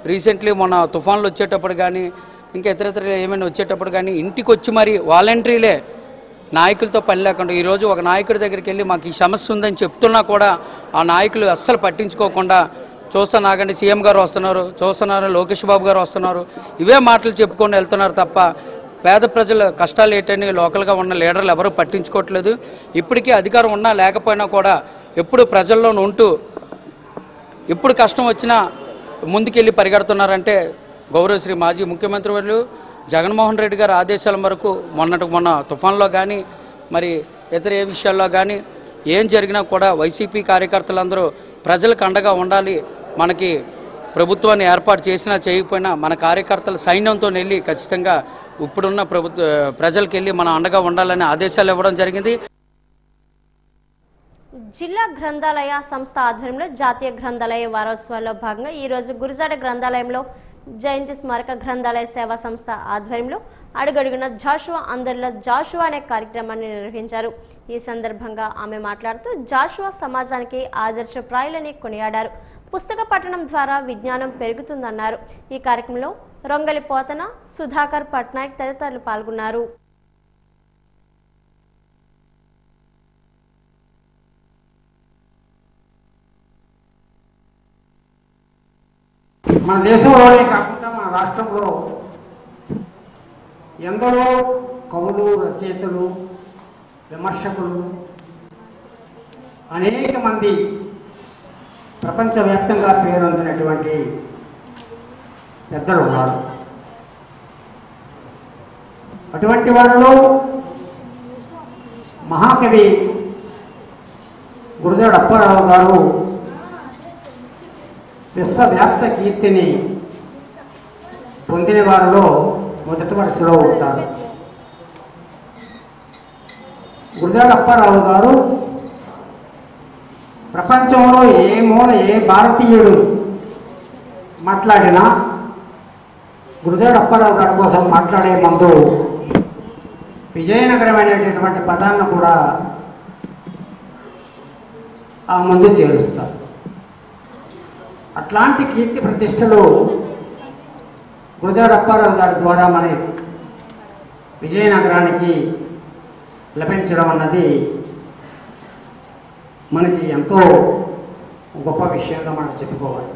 రీసెంట్లీ మొన్న తుఫాన్లు వచ్చేటప్పుడు కానీ ఇంకా ఇతర ఏమైనా వచ్చేటప్పుడు కానీ ఇంటికి వచ్చి మరి వాలంటరీలే, నాయకులతో పని లేకుండా ఈరోజు ఒక నాయకుడి దగ్గరికి వెళ్ళి మాకు ఈ సమస్య ఉందని చెప్తున్నా కూడా ఆ నాయకులు అస్సలు పట్టించుకోకుండా చూస్తున్నాగండి సీఎం గారు వస్తున్నారు, చూస్తున్నారు లోకేష్ బాబు గారు వస్తున్నారు, ఇవే మాటలు చెప్పుకొని వెళ్తున్నారు తప్ప పేద ప్రజల కష్టాలు ఏంటని లోకల్గా ఉన్న లీడర్లు ఎవరూ పట్టించుకోవట్లేదు. ఇప్పటికీ అధికారం ఉన్నా లేకపోయినా కూడా ఎప్పుడు ప్రజల్లో ఉంటూ ఎప్పుడు కష్టం వచ్చినా ముందుకెళ్ళి పరిగెడుతున్నారంటే గౌరవశ్రీ మాజీ ముఖ్యమంత్రి వర్యులు జగన్మోహన్ రెడ్డి గారి ఆదేశాల మేరకు మొన్న తుఫాన్లో కానీ మరి ఇతర ఏ విషయాల్లో కానీ ఏం జరిగినా కూడా వైసీపీ కార్యకర్తలందరూ ప్రజలకు అండగా ఉండాలి. మనకి ప్రభుత్వాన్ని ఏర్పాటు చేసినా చేయకపోయినా మన కార్యకర్తలు సైన్యంతో వెళ్ళి ఖచ్చితంగా ఇప్పుడున్న ప్రజలకు వెళ్ళి మన అండగా ఉండాలని ఆదేశాలు ఇవ్వడం జరిగింది. జిల్లా గ్రంథాలయ సంస్థ ఆధ్వర్యంలో జాతీయ గ్రంథాలయ వారోత్సవాల్లో భాగంగా ఈరోజు గురుజాడ గ్రంథాలయంలో జయంతి స్మారక గ్రంథాలయ సేవా సంస్థ ఆధ్వర్యంలో అడుగడుగున జాషువా అందరిలో జాషువా అనే కార్యక్రమాన్ని నిర్వహించారు. ఈ సందర్భంగా ఆమె మాట్లాడుతూ జాషువా సమాజానికి ఆదర్శప్రాయులని కొనియాడారు. పుస్తక పఠనం ద్వారా విజ్ఞానం పెరుగుతుందన్నారు. ఈ కార్యక్రమంలో రొంగలి పోతన, సుధాకర్ పట్నాయక్ తదితరులు పాల్గొన్నారు. మన దేశంలోనే కాకుండా మన రాష్ట్రంలో ఎందరో కవులు, రచయితలు, విమర్శకులు, అనేక మంది ప్రపంచవ్యాప్తంగా పేరొందినటువంటి పెద్దలు ఉన్నారు. అటువంటి వారిలో మహాకవి గురజాడ అప్పారావు గారు విశ్వవ్యాప్త కీర్తిని పొందిన వారిలో మొదటి వరుసలో ఉంటారు. గురజాడ అప్పారావు గారు ప్రపంచంలో ఏ భారతీయుడు మాట్లాడినా గురజాడ అప్పారావు గారి కోసం మాట్లాడే ముందు విజయనగరం అనేటటువంటి పదాలను కూడా ఆ ముందు చేరుస్తారు. అట్లాంటి కీర్తి ప్రతిష్టలు గురజాడ అప్పారావు గారి ద్వారా మన విజయనగరానికి లభించడం అన్నది మనకి ఎంతో గొప్ప విషయంగా మనం చెప్పుకోవాలి.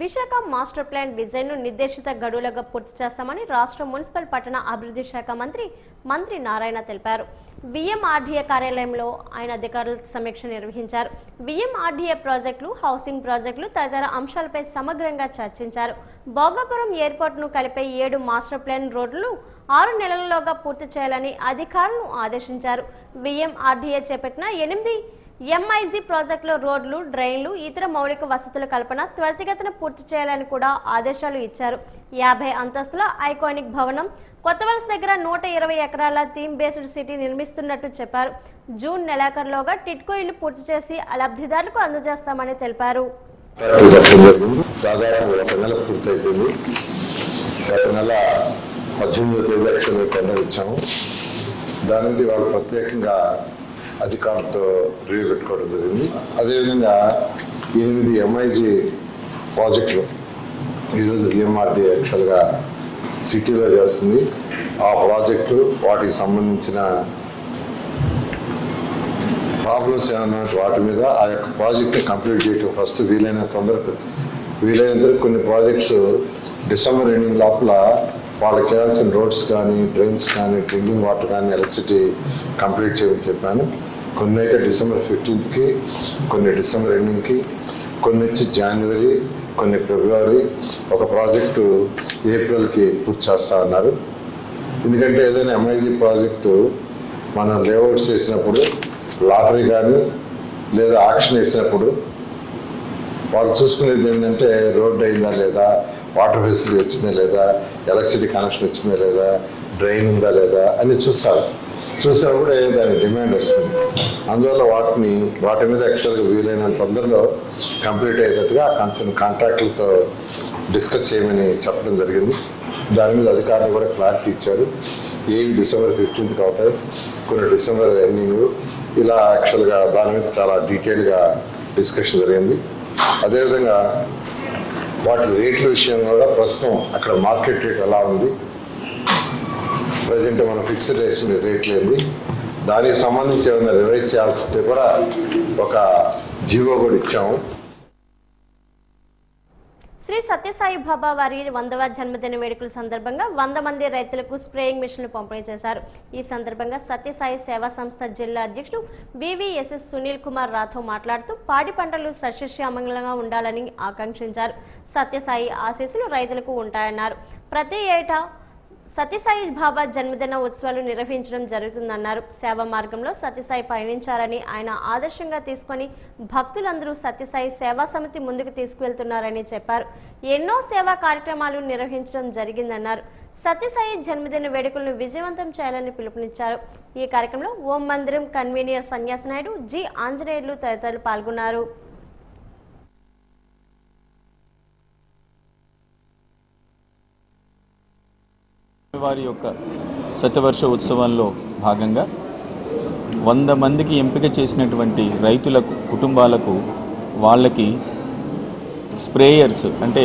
విశాఖ మాస్టర్ ప్లాన్ డిజైన్ను నిర్దేశిత గడువులుగా పూర్తి చేస్తామని రాష్ట్ర మున్సిపల్ పట్టణ అభివృద్ధి శాఖ మంత్రి నారాయణ తెలిపారు. విఎంఆర్డీఏ కార్యాలయంలో ఆయన అధికారులతో సమీక్ష నిర్వహించారు. విఎంఆర్డీఏ ప్రాజెక్టులు, హౌసింగ్ ప్రాజెక్టులు తదితర అంశాలపై సమగ్రంగా చర్చించారు. భోగాపురం ఎయిర్పోర్ట్ను కలిపే 7 మాస్టర్ ప్లాన్ రోడ్లను 6 నెలల్లోగా పూర్తి చేయాలని అధికారులను ఆదేశించారు. విఎంఆర్డీఏ చేపట్టిన 8 ఎంఐజీ ప్రాజెక్టులో రోడ్లు, డ్రైన్లు, ఇతర మౌలిక వసతుల కల్పన త్వరితగతిన పూర్తి చేయాలని కూడా ఆదేశాలు ఇచ్చారు. 50 అంతస్తుల ఐకానిక్ భవనం, కొత్తవలస దగ్గర 120 ఎకరాల థీమ్ బేస్డ్ సిటీ నిర్మిస్తున్నట్టు చెప్పారు. జూన్ నెలాఖరులోగా టిట్కో ఇల్లు పూర్తి చేసి లబ్ధిదారులకు అందజేస్తామని తెలిపారు. దాదాపు ఒక నెల పూర్తయిపోయింది. గత నెల 18వ తేదీ యాక్చువల్గా టెండర్ ఇచ్చాము. దాని నుంచి వాళ్ళు ప్రత్యేకంగా అధికారులతో రివ్యూ పెట్టుకోవడం జరిగింది. అదేవిధంగా 8 ఎంఐజీ ప్రాజెక్టులు ఈరోజు విఎంఆర్డీ యాక్చువల్గా సిటీలో చేస్తుంది. ఆ ప్రాజెక్టులు, వాటికి సంబంధించిన ప్రాబ్లమ్స్ ఏమన్నా వాటి మీద ఆ యొక్క ప్రాజెక్ట్ని కంప్లీట్ చేయటం ఫస్ట్ వీలైనంత కొన్ని ప్రాజెక్ట్స్ డిసెంబర్ ఎండింగ్ లోపల వాళ్ళకి కావాల్సిన రోడ్స్ కానీ, డ్రైన్స్ కానీ, డ్రింకింగ్ వాటర్ కానీ, ఎలక్ట్రిసిటీ కంప్లీట్ చేయమని చెప్పాను. కొన్ని అయితే డిసెంబర్ 15కి, కొన్ని డిసెంబర్ ఎండింగ్కి, కొన్ని వచ్చి జనవరి, కొన్ని ఫిబ్రవరి, ఒక ప్రాజెక్టు ఏప్రిల్కి పూర్తి చేస్తా అన్నారు. ఎందుకంటే ఏదైనా ఎంఐజీ ప్రాజెక్టు మనం లేఅవుట్స్ వేసినప్పుడు, లాటరీ కానీ లేదా ఆక్షన్ వేసినప్పుడు వాళ్ళు చూసుకునేది ఏంటంటే రోడ్ అయిందా లేదా, వాటర్ ఫెసిలిటీ వచ్చిందా లేదా, ఎలక్ట్రిసిటీ కనెక్షన్ వచ్చిందా లేదా, డ్రైన్ ఉందా లేదా అని చూసినప్పుడు దానికి డిమాండ్ వస్తుంది. అందువల్ల వాటి మీద యాక్చువల్గా వీలైనంత తొందరలో కంప్లీట్ అయ్యేటట్టుగా కన్సర్న్ కాంట్రాక్టులతో డిస్కస్ చేయమని చెప్పడం జరిగింది. దాని మీద అధికారులు కూడా క్లారిటీ ఇచ్చారు. ఏవి డిసెంబర్ 15కి అవుతాయి, కొన్ని డిసెంబర్ ఎండింగ్, ఇలా యాక్చువల్గా దాని మీద చాలా డీటెయిల్గా డిస్కషన్ జరిగింది. అదేవిధంగా వాటి రేట్ల విషయం కూడా ప్రస్తుతం అక్కడ మార్కెట్ రేట్ ఎలా ఉంది, ప్రజెంట్ మనం ఫిక్స్డ్ రేట్ లేదు, దానికి సంబంధించి ఏమైనా రివైజ్ చేయాల్సి కూడా ఒక జీవో కూడా ఇచ్చాము. శ్రీ సత్యసాయి బాబా వారి 100వ జన్మదిన వేడుకల సందర్భంగా 100 మంది రైతులకు స్ప్రేయింగ్ మిషన్లు పంపిణీ చేశారు. ఈ సందర్భంగా సత్యసాయి సేవా సంస్థ జిల్లా అధ్యక్షుడు వివిఎస్ఎస్ సునీల్ కుమార్ రాథోడ్ మాట్లాడుతూ పాడి పంటలు సస్యశ్యామలంగా ఉండాలని ఆకాంక్షించారు. సత్యసాయి ఆశీస్సులు రైతులకు ఉంటాయన్నారు. ప్రతి ఏటా సత్యసాయి బాబా జన్మదిన ఉత్సవాలు నిర్వహించడం జరుగుతుందన్నారు. సేవా మార్గంలో సత్యసాయి పయనించారని, ఆయన ఆదర్శంగా తీసుకొని భక్తులందరూ సత్యసాయి సేవా సమితి ముందుకు తీసుకువెళ్తున్నారని చెప్పారు. ఎన్నో సేవా కార్యక్రమాలు నిర్వహించడం జరిగిందన్నారు. సత్యసాయి జన్మదిన వేడుకలను విజయవంతం చేయాలని పిలుపునిచ్చారు. ఈ కార్యక్రమంలో ఓం మందిరం కన్వీనర్ సన్యాసి నాయుడు, జి ఆంజనేయులు తదితరులు పాల్గొన్నారు. వారి యొక్క శతవర్ష ఉత్సవంలో భాగంగా 100 మందికి ఎంపిక చేసినటువంటి రైతుల కుటుంబాలకు వాళ్ళకి స్ప్రేయర్స్, అంటే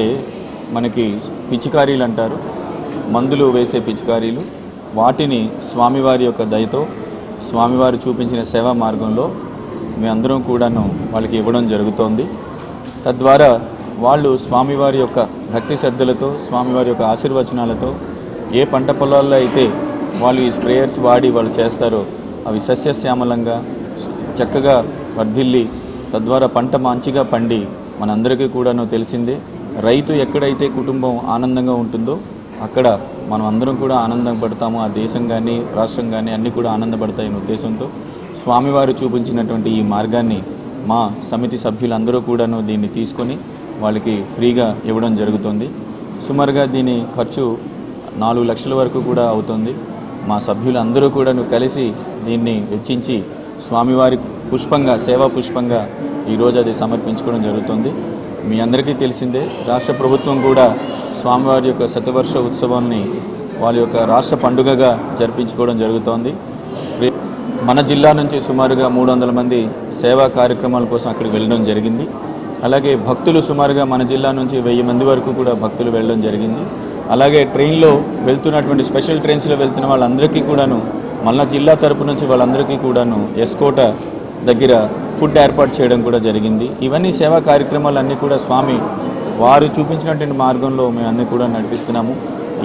మనకి పిచికారీలు అంటారు, మందులు వేసే పిచికారీలు, వాటిని స్వామివారి యొక్క దయతో స్వామివారు చూపించిన సేవా మార్గంలో మేమందరం కూడాను వాళ్ళకి ఇవ్వడం జరుగుతోంది. తద్వారా వాళ్ళు స్వామివారి యొక్క భక్తి శ్రద్ధలతో, స్వామివారి యొక్క ఆశీర్వచనాలతో ఏ పంట పొలాల్లో అయితే వాళ్ళు ఈ స్ప్రేయర్స్ వాడి వాళ్ళు చేస్తారో అవి సస్యశ్యామలంగా చక్కగా వర్ధిల్లి తద్వారా పంట మంచిగా పండి మనందరికీ కూడాను తెలిసిందే. రైతు ఎక్కడైతే కుటుంబం ఆనందంగా ఉంటుందో అక్కడ మనం అందరం కూడా ఆనందం పడతాము. ఆ దేశం కానీ రాష్ట్రం కానీ అన్నీ కూడా ఆనందపడతాయనే ఉద్దేశంతో స్వామివారు చూపించినటువంటి ఈ మార్గాన్ని మా సమితి సభ్యులందరూ కూడాను దీన్ని తీసుకొని వాళ్ళకి ఫ్రీగా ఇవ్వడం జరుగుతుంది. సుమారుగా దీని ఖర్చు 4 లక్షల వరకు కూడా అవుతుంది. మా సభ్యులందరూ కూడా కలిసి దీన్ని వెచ్చించి స్వామివారి పుష్పంగా, సేవా పుష్పంగా ఈరోజు అది సమర్పించుకోవడం జరుగుతుంది. మీ అందరికీ తెలిసిందే, రాష్ట్ర ప్రభుత్వం కూడా స్వామివారి యొక్క శతవర్ష ఉత్సవాన్ని వాళ్ళ యొక్క రాష్ట్ర పండుగగా జరిపించుకోవడం జరుగుతోంది. మన జిల్లా నుంచి సుమారుగా 300 మంది సేవా కార్యక్రమాల కోసం అక్కడికి వెళ్ళడం జరిగింది. అలాగే భక్తులు సుమారుగా మన జిల్లా నుంచి 1000 మంది వరకు కూడా భక్తులు వెళ్ళడం జరిగింది. అలాగే ట్రైన్లో వెళ్తున్నటువంటి స్పెషల్ ట్రైన్స్లో వెళ్తున్న వాళ్ళందరికీ కూడాను మళ్ళా జిల్లా తరపు నుంచి వాళ్ళందరికీ కూడాను ఎస్కోట దగ్గర ఫుడ్ ఏర్పాటు చేయడం కూడా జరిగింది. ఇవన్నీ సేవా కార్యక్రమాలన్నీ కూడా స్వామి వారు చూపించినటువంటి మార్గంలో మేము అన్నీ కూడా నడిపిస్తున్నాము.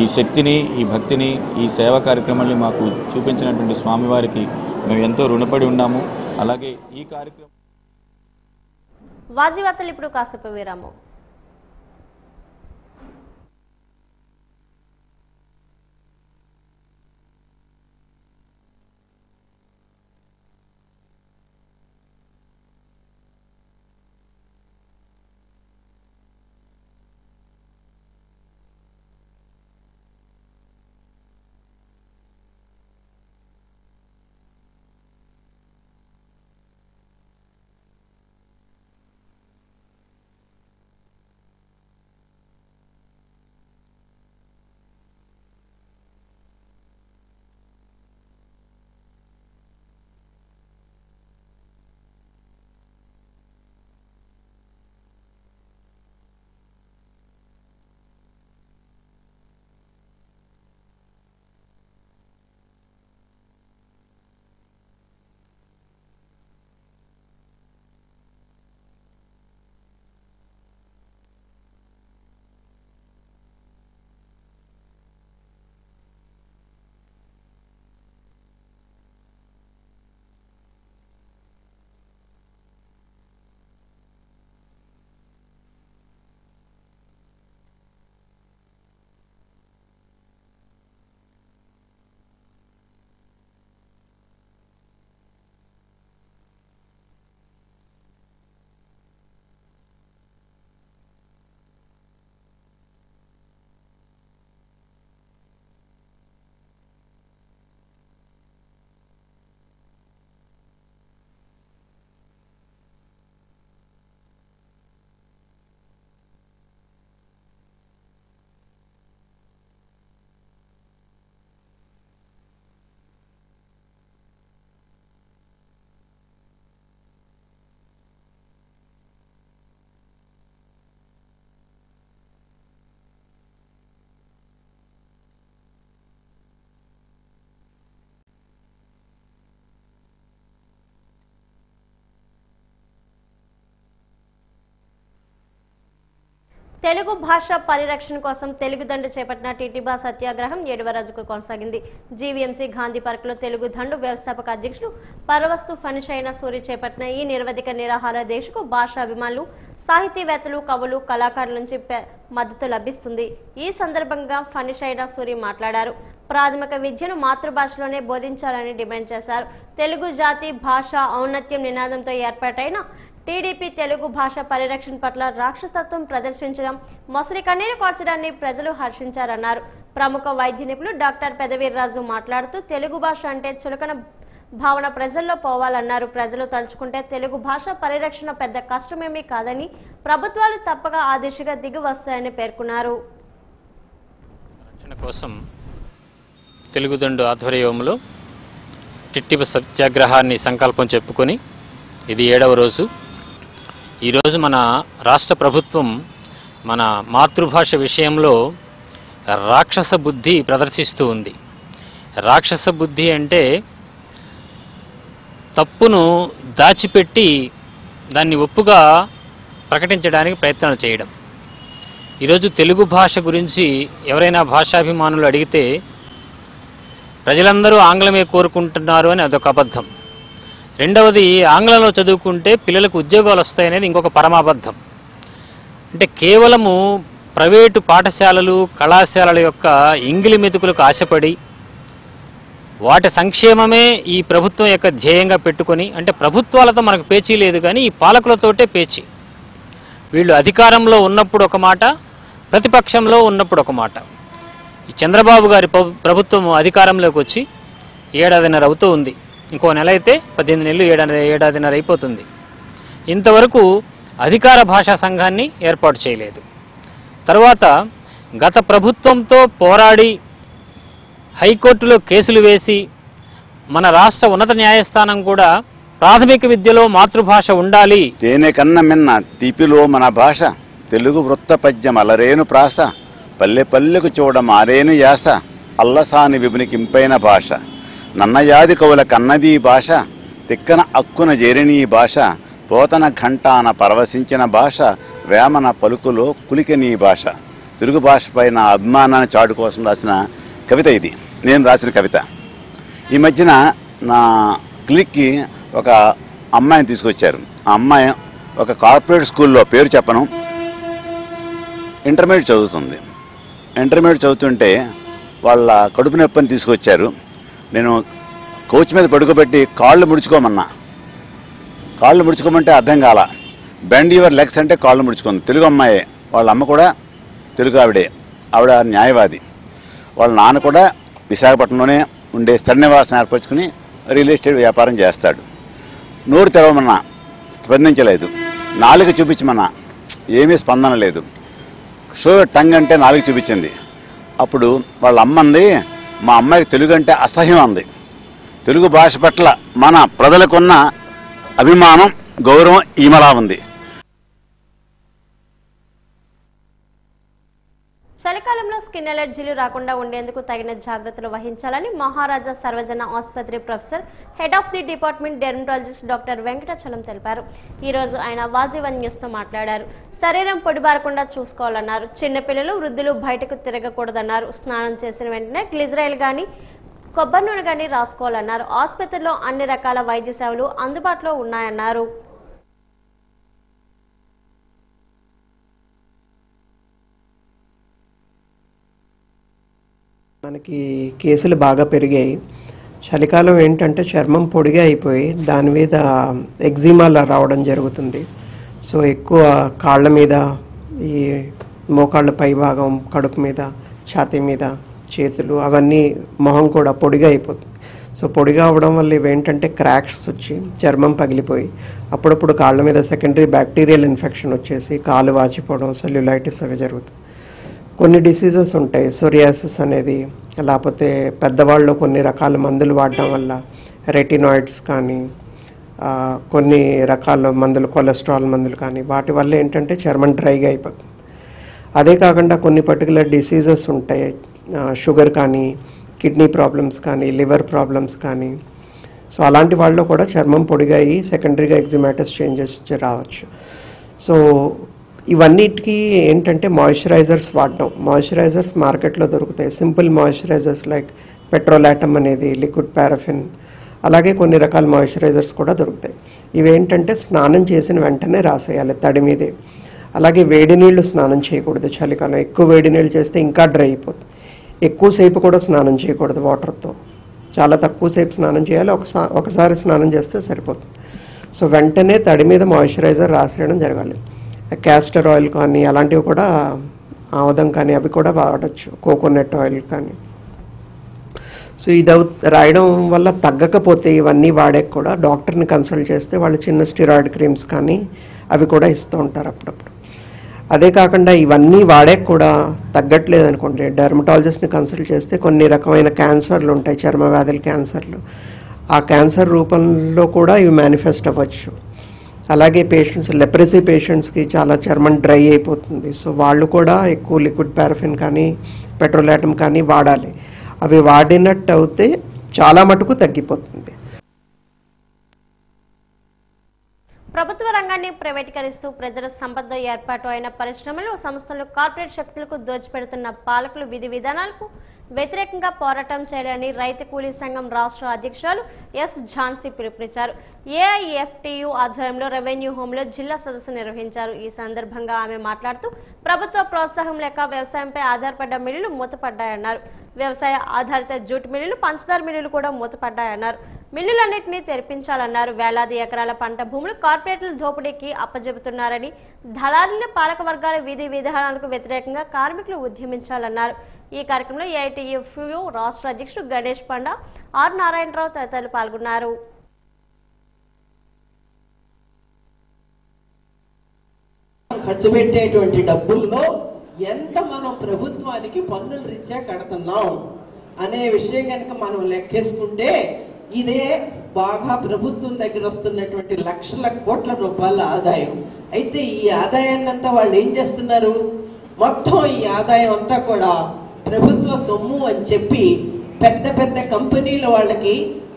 ఈ శక్తిని, ఈ భక్తిని, ఈ సేవా కార్యక్రమాన్ని మాకు చూపించినటువంటి స్వామివారికి మేము ఎంతో రుణపడి ఉన్నాము. అలాగే ఈ కార్యక్రమం వాజీవార్తలు ఇప్పుడు కాసేపు విరామం. తెలుగు భాష పరిరక్షణ కోసం తెలుగుదండు చేపట్టిన టీటీబా సత్యాగ్రహం 7వ రోజుకు కొనసాగింది. జీవీఎంసీ గాంధీ పార్కులో తెలుగుదండు వ్యవస్థాపక అధ్యక్షులు పరవస్తు ఫణిశయన సూరి చేపట్టిన ఈ నిరవధిక నిరాహార దీక్షకు భాషాభిమానులు, సాహితీవేత్తలు, కవులు, కళాకారుల నుంచి మద్దతు లభిస్తుంది. ఈ సందర్భంగా ఫణిశయన సూరి మాట్లాడారు. ప్రాథమిక విద్యను మాతృభాషలోనే బోధించాలని డిమాండ్ చేశారు. తెలుగు జాతి భాష ఔన్నత్యం నినాదంతో ఏర్పాటైన టీడీపీ తెలుగు భాష పరిరక్షణ పట్ల రాక్షసత్వం ప్రదర్శించడం, మొసలి కన్నీరు కార్చడాన్ని ప్రజలు హర్షించారన్నారు. ప్రముఖ వైద్య నిపుణులు డాక్టర్ పెదవీర్రాజు మాట్లాడుతూ తెలుగు భాష అంటే చులకన భావన ప్రజల్లో పోవాలన్నారు. ప్రజలు తలుచుకుంటే తెలుగు భాష పరిరక్షణ పెద్ద కష్టమేమీ కాదని, ప్రభుత్వాలు తప్పక ఆ దిశగా దిగి వస్తాయని పేర్కొన్నారు. కోసం తెలుగుదండు ఆధ్వర్యంలో టిట్టిబ సత్యాగ్రహాన్ని సంకల్పం చెప్పుకొని ఇది 7వ రోజు. ఈరోజు మన రాష్ట్ర ప్రభుత్వం మన మాతృభాష విషయంలో రాక్షస బుద్ధి ప్రదర్శిస్తూ ఉంది. రాక్షస బుద్ధి అంటే తప్పును దాచిపెట్టి దాన్ని ఒప్పుగా ప్రకటించడానికి ప్రయత్నాలు చేయడం. ఈరోజు తెలుగు భాష గురించి ఎవరైనా భాషాభిమానులు అడిగితే ప్రజలందరూ ఆంగ్లమే కోరుకుంటున్నారు అని అదొక అబద్ధం. రెండవది, ఆంగ్లంలో చదువుకుంటే పిల్లలకు ఉద్యోగాలు వస్తాయనేది ఇంకొక పరమాబద్ధం. అంటే కేవలము ప్రైవేటు పాఠశాలలు, కళాశాలల యొక్క ఇంగిలి మెతుకులకు ఆశపడి వాటి సంక్షేమమే ఈ ప్రభుత్వం యొక్క ధ్యేయంగా పెట్టుకొని, అంటే ప్రభుత్వాలతో మనకు పేచీ లేదు కానీ ఈ పాలకులతోటే పేచీ. వీళ్ళు అధికారంలో ఉన్నప్పుడు ఒక మాట, ప్రతిపక్షంలో ఉన్నప్పుడు ఒక మాట. ఈ చంద్రబాబు గారి ప్రభుత్వం అధికారంలోకి వచ్చి 7.5 అవుతూ ఉంది. ఇంకో నెల అయితే 18 నెలలు, 7.5 అయిపోతుంది. ఇంతవరకు అధికార భాషా సంఘాన్ని ఏర్పాటు చేయలేదు. తర్వాత గత ప్రభుత్వంతో పోరాడి హైకోర్టులో కేసులు వేసి మన రాష్ట్ర ఉన్నత న్యాయస్థానం కూడా ప్రాథమిక విద్యలో మాతృభాష ఉండాలి. తేనె కన్న మిన్న తీపిలో మన భాష, తెలుగు వృత్త పద్యం అలరేను ప్రాస, పల్లె పల్లెకు చూడ మారేను యాస, అల్లసాని విభునికింపైన భాష, నన్నయాది కవుల కన్నదీ భాష, తిక్కన అక్కున చేరినీ భాష, పోతన ఘంటాన పరవశించిన భాష వేమన పలుకులో కులికని భాష. తెలుగు భాష పైన అభిమానాన్ని చాటు కోసం రాసిన కవిత ఇది, నేను రాసిన కవిత. ఈ మధ్యన నా క్లిక్కి ఒక అమ్మాయిని తీసుకొచ్చారు. ఆ అమ్మాయి ఒక కార్పొరేట్ స్కూల్లో, పేరు చెప్పను, ఇంటర్మీడియట్ చదువుతుంది. ఇంటర్మీడియట్ చదువుతుంటే వాళ్ళ కడుపు నొప్పిని తీసుకొచ్చారు. నేను కోచ్ మీద పడుకోబెట్టి కాళ్ళు ముడుచుకోమన్నా. కాళ్ళు ముడుచుకోమంటే అర్థం కాల. బెండ్ యువర్ లెగ్స్ అంటే కాళ్ళు ముడుచుకుంది. తెలుగు అమ్మాయే, వాళ్ళ అమ్మ కూడా తెలుగు ఆవిడే. ఆవిడ న్యాయవాది. వాళ్ళ నాన్న కూడా విశాఖపట్నంలోనే ఉండే స్థిర నివాసం ఏర్పరచుకుని రియల్ ఎస్టేట్ వ్యాపారం చేస్తాడు. నోరు తెరవమన్నా స్పందించలేదు. నాలుగు చూపించమన్నా ఏమీ స్పందన లేదు. షో టంగ్ అంటే నాలుగు చూపించింది. అప్పుడు వాళ్ళ అమ్మ అంది, మా అమ్మాయికి తెలుగు అంటే అసహ్యం అంది. తెలుగు భాష పట్ల మన ప్రజలకున్న అభిమానం, గౌరవం ఈమలా ఉంది. చలికాలంలో స్కిన్ ఎలర్జీలు రాకుండా ఉండేందుకు తగిన జాగ్రత్తలు వహించాలని మహారాజా సర్వజన ఆసుపత్రి professor, head of the department dermatologist doctor Venkatachalam తెలిపారు. ఈ రోజు ఆయన వాజీవన్ న్యూస్తో మాట్లాడారు. శరీరం పొడిబారకుండా చూసుకోవాలన్నారు. చిన్నపిల్లలు, వృద్ధులు బయటకు తిరగకూడదన్నారు. స్నానం చేసిన వెంటనే గ్లిజరైల్ కానీ కొబ్బరి నూనె కానీ రాసుకోవాలన్నారు. ఆసుపత్రిలో అన్ని రకాల వైద్య సేవలు అందుబాటులో ఉన్నాయన్నారు. మనకి కేసులు బాగా పెరిగాయి. చలికాలం ఏంటంటే చర్మం పొడిగా అయిపోయి దాని మీద ఎగ్జిమాలా రావడం జరుగుతుంది. సో ఎక్కువ కాళ్ళ మీద, ఈ మోకాళ్ళ పై భాగం, కడుపు మీద, ఛాతీ మీద, చేతులు, అవన్నీ మొహం కూడా పొడిగా అయిపోతుంది. సో పొడిగా అవడం వల్ల ఇవేంటంటే క్రాక్స్ వచ్చి చర్మం పగిలిపోయి అప్పుడప్పుడు కాళ్ళ మీద సెకండరీ బ్యాక్టీరియల్ ఇన్ఫెక్షన్ వచ్చేసి కాలు వాచిపోవడం, సెల్యులైటిస్ అవి జరుగుతుంది. కొన్ని డిసీజెస్ ఉంటాయి, సోరియాసిస్ అనేది, లేకపోతే పెద్దవాళ్ళు కొన్ని రకాల మందులు వాడడం వల్ల రెటినాయిడ్స్ కానీ కొన్ని రకాల మందులు, కొలెస్ట్రాల్ మందులు కానీ, వాటి వల్ల ఏంటంటే చర్మం డ్రైగా అయిపోతుంది. అదే కాకుండా కొన్ని పర్టికులర్ డిసీజెస్ ఉంటాయి, షుగర్ కానీ, కిడ్నీ ప్రాబ్లమ్స్ కానీ, లివర్ ప్రాబ్లమ్స్ కానీ. సో అలాంటి వాళ్ళలో కూడా చర్మం పొడిగా అయ్యి సెకండరీగా ఎగ్జిమాటస్ చేంజెస్ రావచ్చు. సో ఇవన్నిటికీ ఏంటంటే మాయిశ్చరైజర్స్ వాడడం. మాయిశ్చరైజర్స్ మార్కెట్లో దొరుకుతాయి. సింపుల్ మాయిశ్చరైజర్స్ లైక్ పెట్రోలాటమ్ అనేది, లిక్విడ్ పారాఫిన్, అలాగే కొన్ని రకాల మాయిశ్చరైజర్స్ కూడా దొరుకుతాయి. ఇవేంటంటే స్నానం చేసిన వెంటనే రాసేయాలి తడి మీదే. అలాగే వేడి నీళ్ళు స్నానం చేయకూడదు చలికాలం. ఎక్కువ వేడి నీళ్ళు చేస్తే ఇంకా డ్రై అయిపోతుంది. ఎక్కువసేపు కూడా స్నానం చేయకూడదు వాటర్తో. చాలా తక్కువసేపు స్నానం చేయాలి. ఒకసారి స్నానం చేస్తే సరిపోతుంది. సో వెంటనే తడి మీద మాయిశ్చరైజర్ రాసేయడం జరగాలి. క్యాస్టర్ ఆయిల్ కానీ, అలాంటివి కూడా, ఆముదం కానీ, అవి కూడా వాడచ్చు, కోకోనట్ ఆయిల్ కానీ. సో ఇది రాయడం వల్ల తగ్గకపోతే ఇవన్నీ వాడాక కూడా డాక్టర్ని కన్సల్ట్ చేస్తే వాళ్ళు చిన్న స్టిరాయిడ్ క్రీమ్స్ కానీ అవి కూడా ఇస్తూ ఉంటారు అప్పుడప్పుడు. అదే కాకుండా ఇవన్నీ వాడాక కూడా తగ్గట్లేదు అనుకోండి, డెర్మటాలజిస్ట్ని కన్సల్ట్ చేస్తే కొన్ని రకమైన క్యాన్సర్లు ఉంటాయి, చర్మ వ్యాధుల క్యాన్సర్లు. ఆ క్యాన్సర్ రూపంలో కూడా ఇవి మేనిఫెస్ట్ అవ్వచ్చు. అలాగే పేషెంట్స్, లెప్రసీ పేషెంట్స్కి చాలా చర్మం డ్రై అయిపోతుంది. సో వాళ్ళు కూడా ఎక్కువ లిక్విడ్ పారాఫిన్ కానీ, పెట్రోలాటమ్ కానీ వాడాలి. అవి వాడినట్టు అయితే చాలా మటుకు తగ్గిపోతుంది. ప్రభుత్వ రంగాన్ని ప్రైవేటీకరిస్తూ ప్రజల సంపద ఏర్పాటు అయిన పరిశ్రమలు, సంస్థలు కార్పొరేట్ శక్తులకు దోచిపెడుతున్న పాలకులు విధి విధానాలకు వ్యతిరేకంగా పోరాటం చేయాలని రైతు కూలీ సంఘం రాష్ట్ర అధ్యక్షులు ఎస్ ఝాన్సీ పిలుపునిచ్చారు. ఏఐఎఫ్టియు ఆధ్వర్యంలో రెవెన్యూ హోంలో జిల్లా సదస్సు నిర్వహించారు. ఈ సందర్భంగా ఆమె మాట్లాడుతూ ప్రభుత్వ ప్రోత్సాహం లేక వ్యవసాయంపై ఆధారపడ్డ మిల్లులు మూతపడ్డాయన్నారు. వ్యవసాయ ఆధారిత జూట్ మిల్లులు, పంచదార మిల్లులు కూడా మూతపడ్డాయన్నారు. మిల్లులన్నింటినీ తెరిపించాలన్నారు. వేలాది ఎకరాల పంట భూములు కార్పొరేట్ల దోపిడీకి అప్పజెబుతున్నారని, దళారుల పాలక వర్గాల విధి విధానాలకు వ్యతిరేకంగా కార్మికులు ఉద్యమించాలన్నారు. ఈ కార్యక్రమంలో ఏఐటిఎఫ్యు రాష్ట్ర అధ్యక్షుడు గణేష్ పండా, ఆర్ నారాయణరావు తదితరులు పాల్గొన్నారు. ఖర్చు పెట్టేటువంటి డబ్బుల్లో ఎంత మనం ప్రభుత్వానికి పన్నుల రీత్యా కడుతున్నాం అనే విషయం కనుక మనం లెక్కేసుకుంటే ఇదే బాగా ప్రభుత్వం దగ్గర వస్తున్నటువంటి లక్షల కోట్ల రూపాయల ఆదాయం. అయితే ఈ ఆదాయాన్ని అంతా వాళ్ళు ఏం చేస్తున్నారు, మొత్తం ఈ ఆదాయం అంతా కూడా ప్రభుత్వ సొమ్ము అని చెప్పి పెద్ద పెద్ద కంపెనీల వాళ్ళకి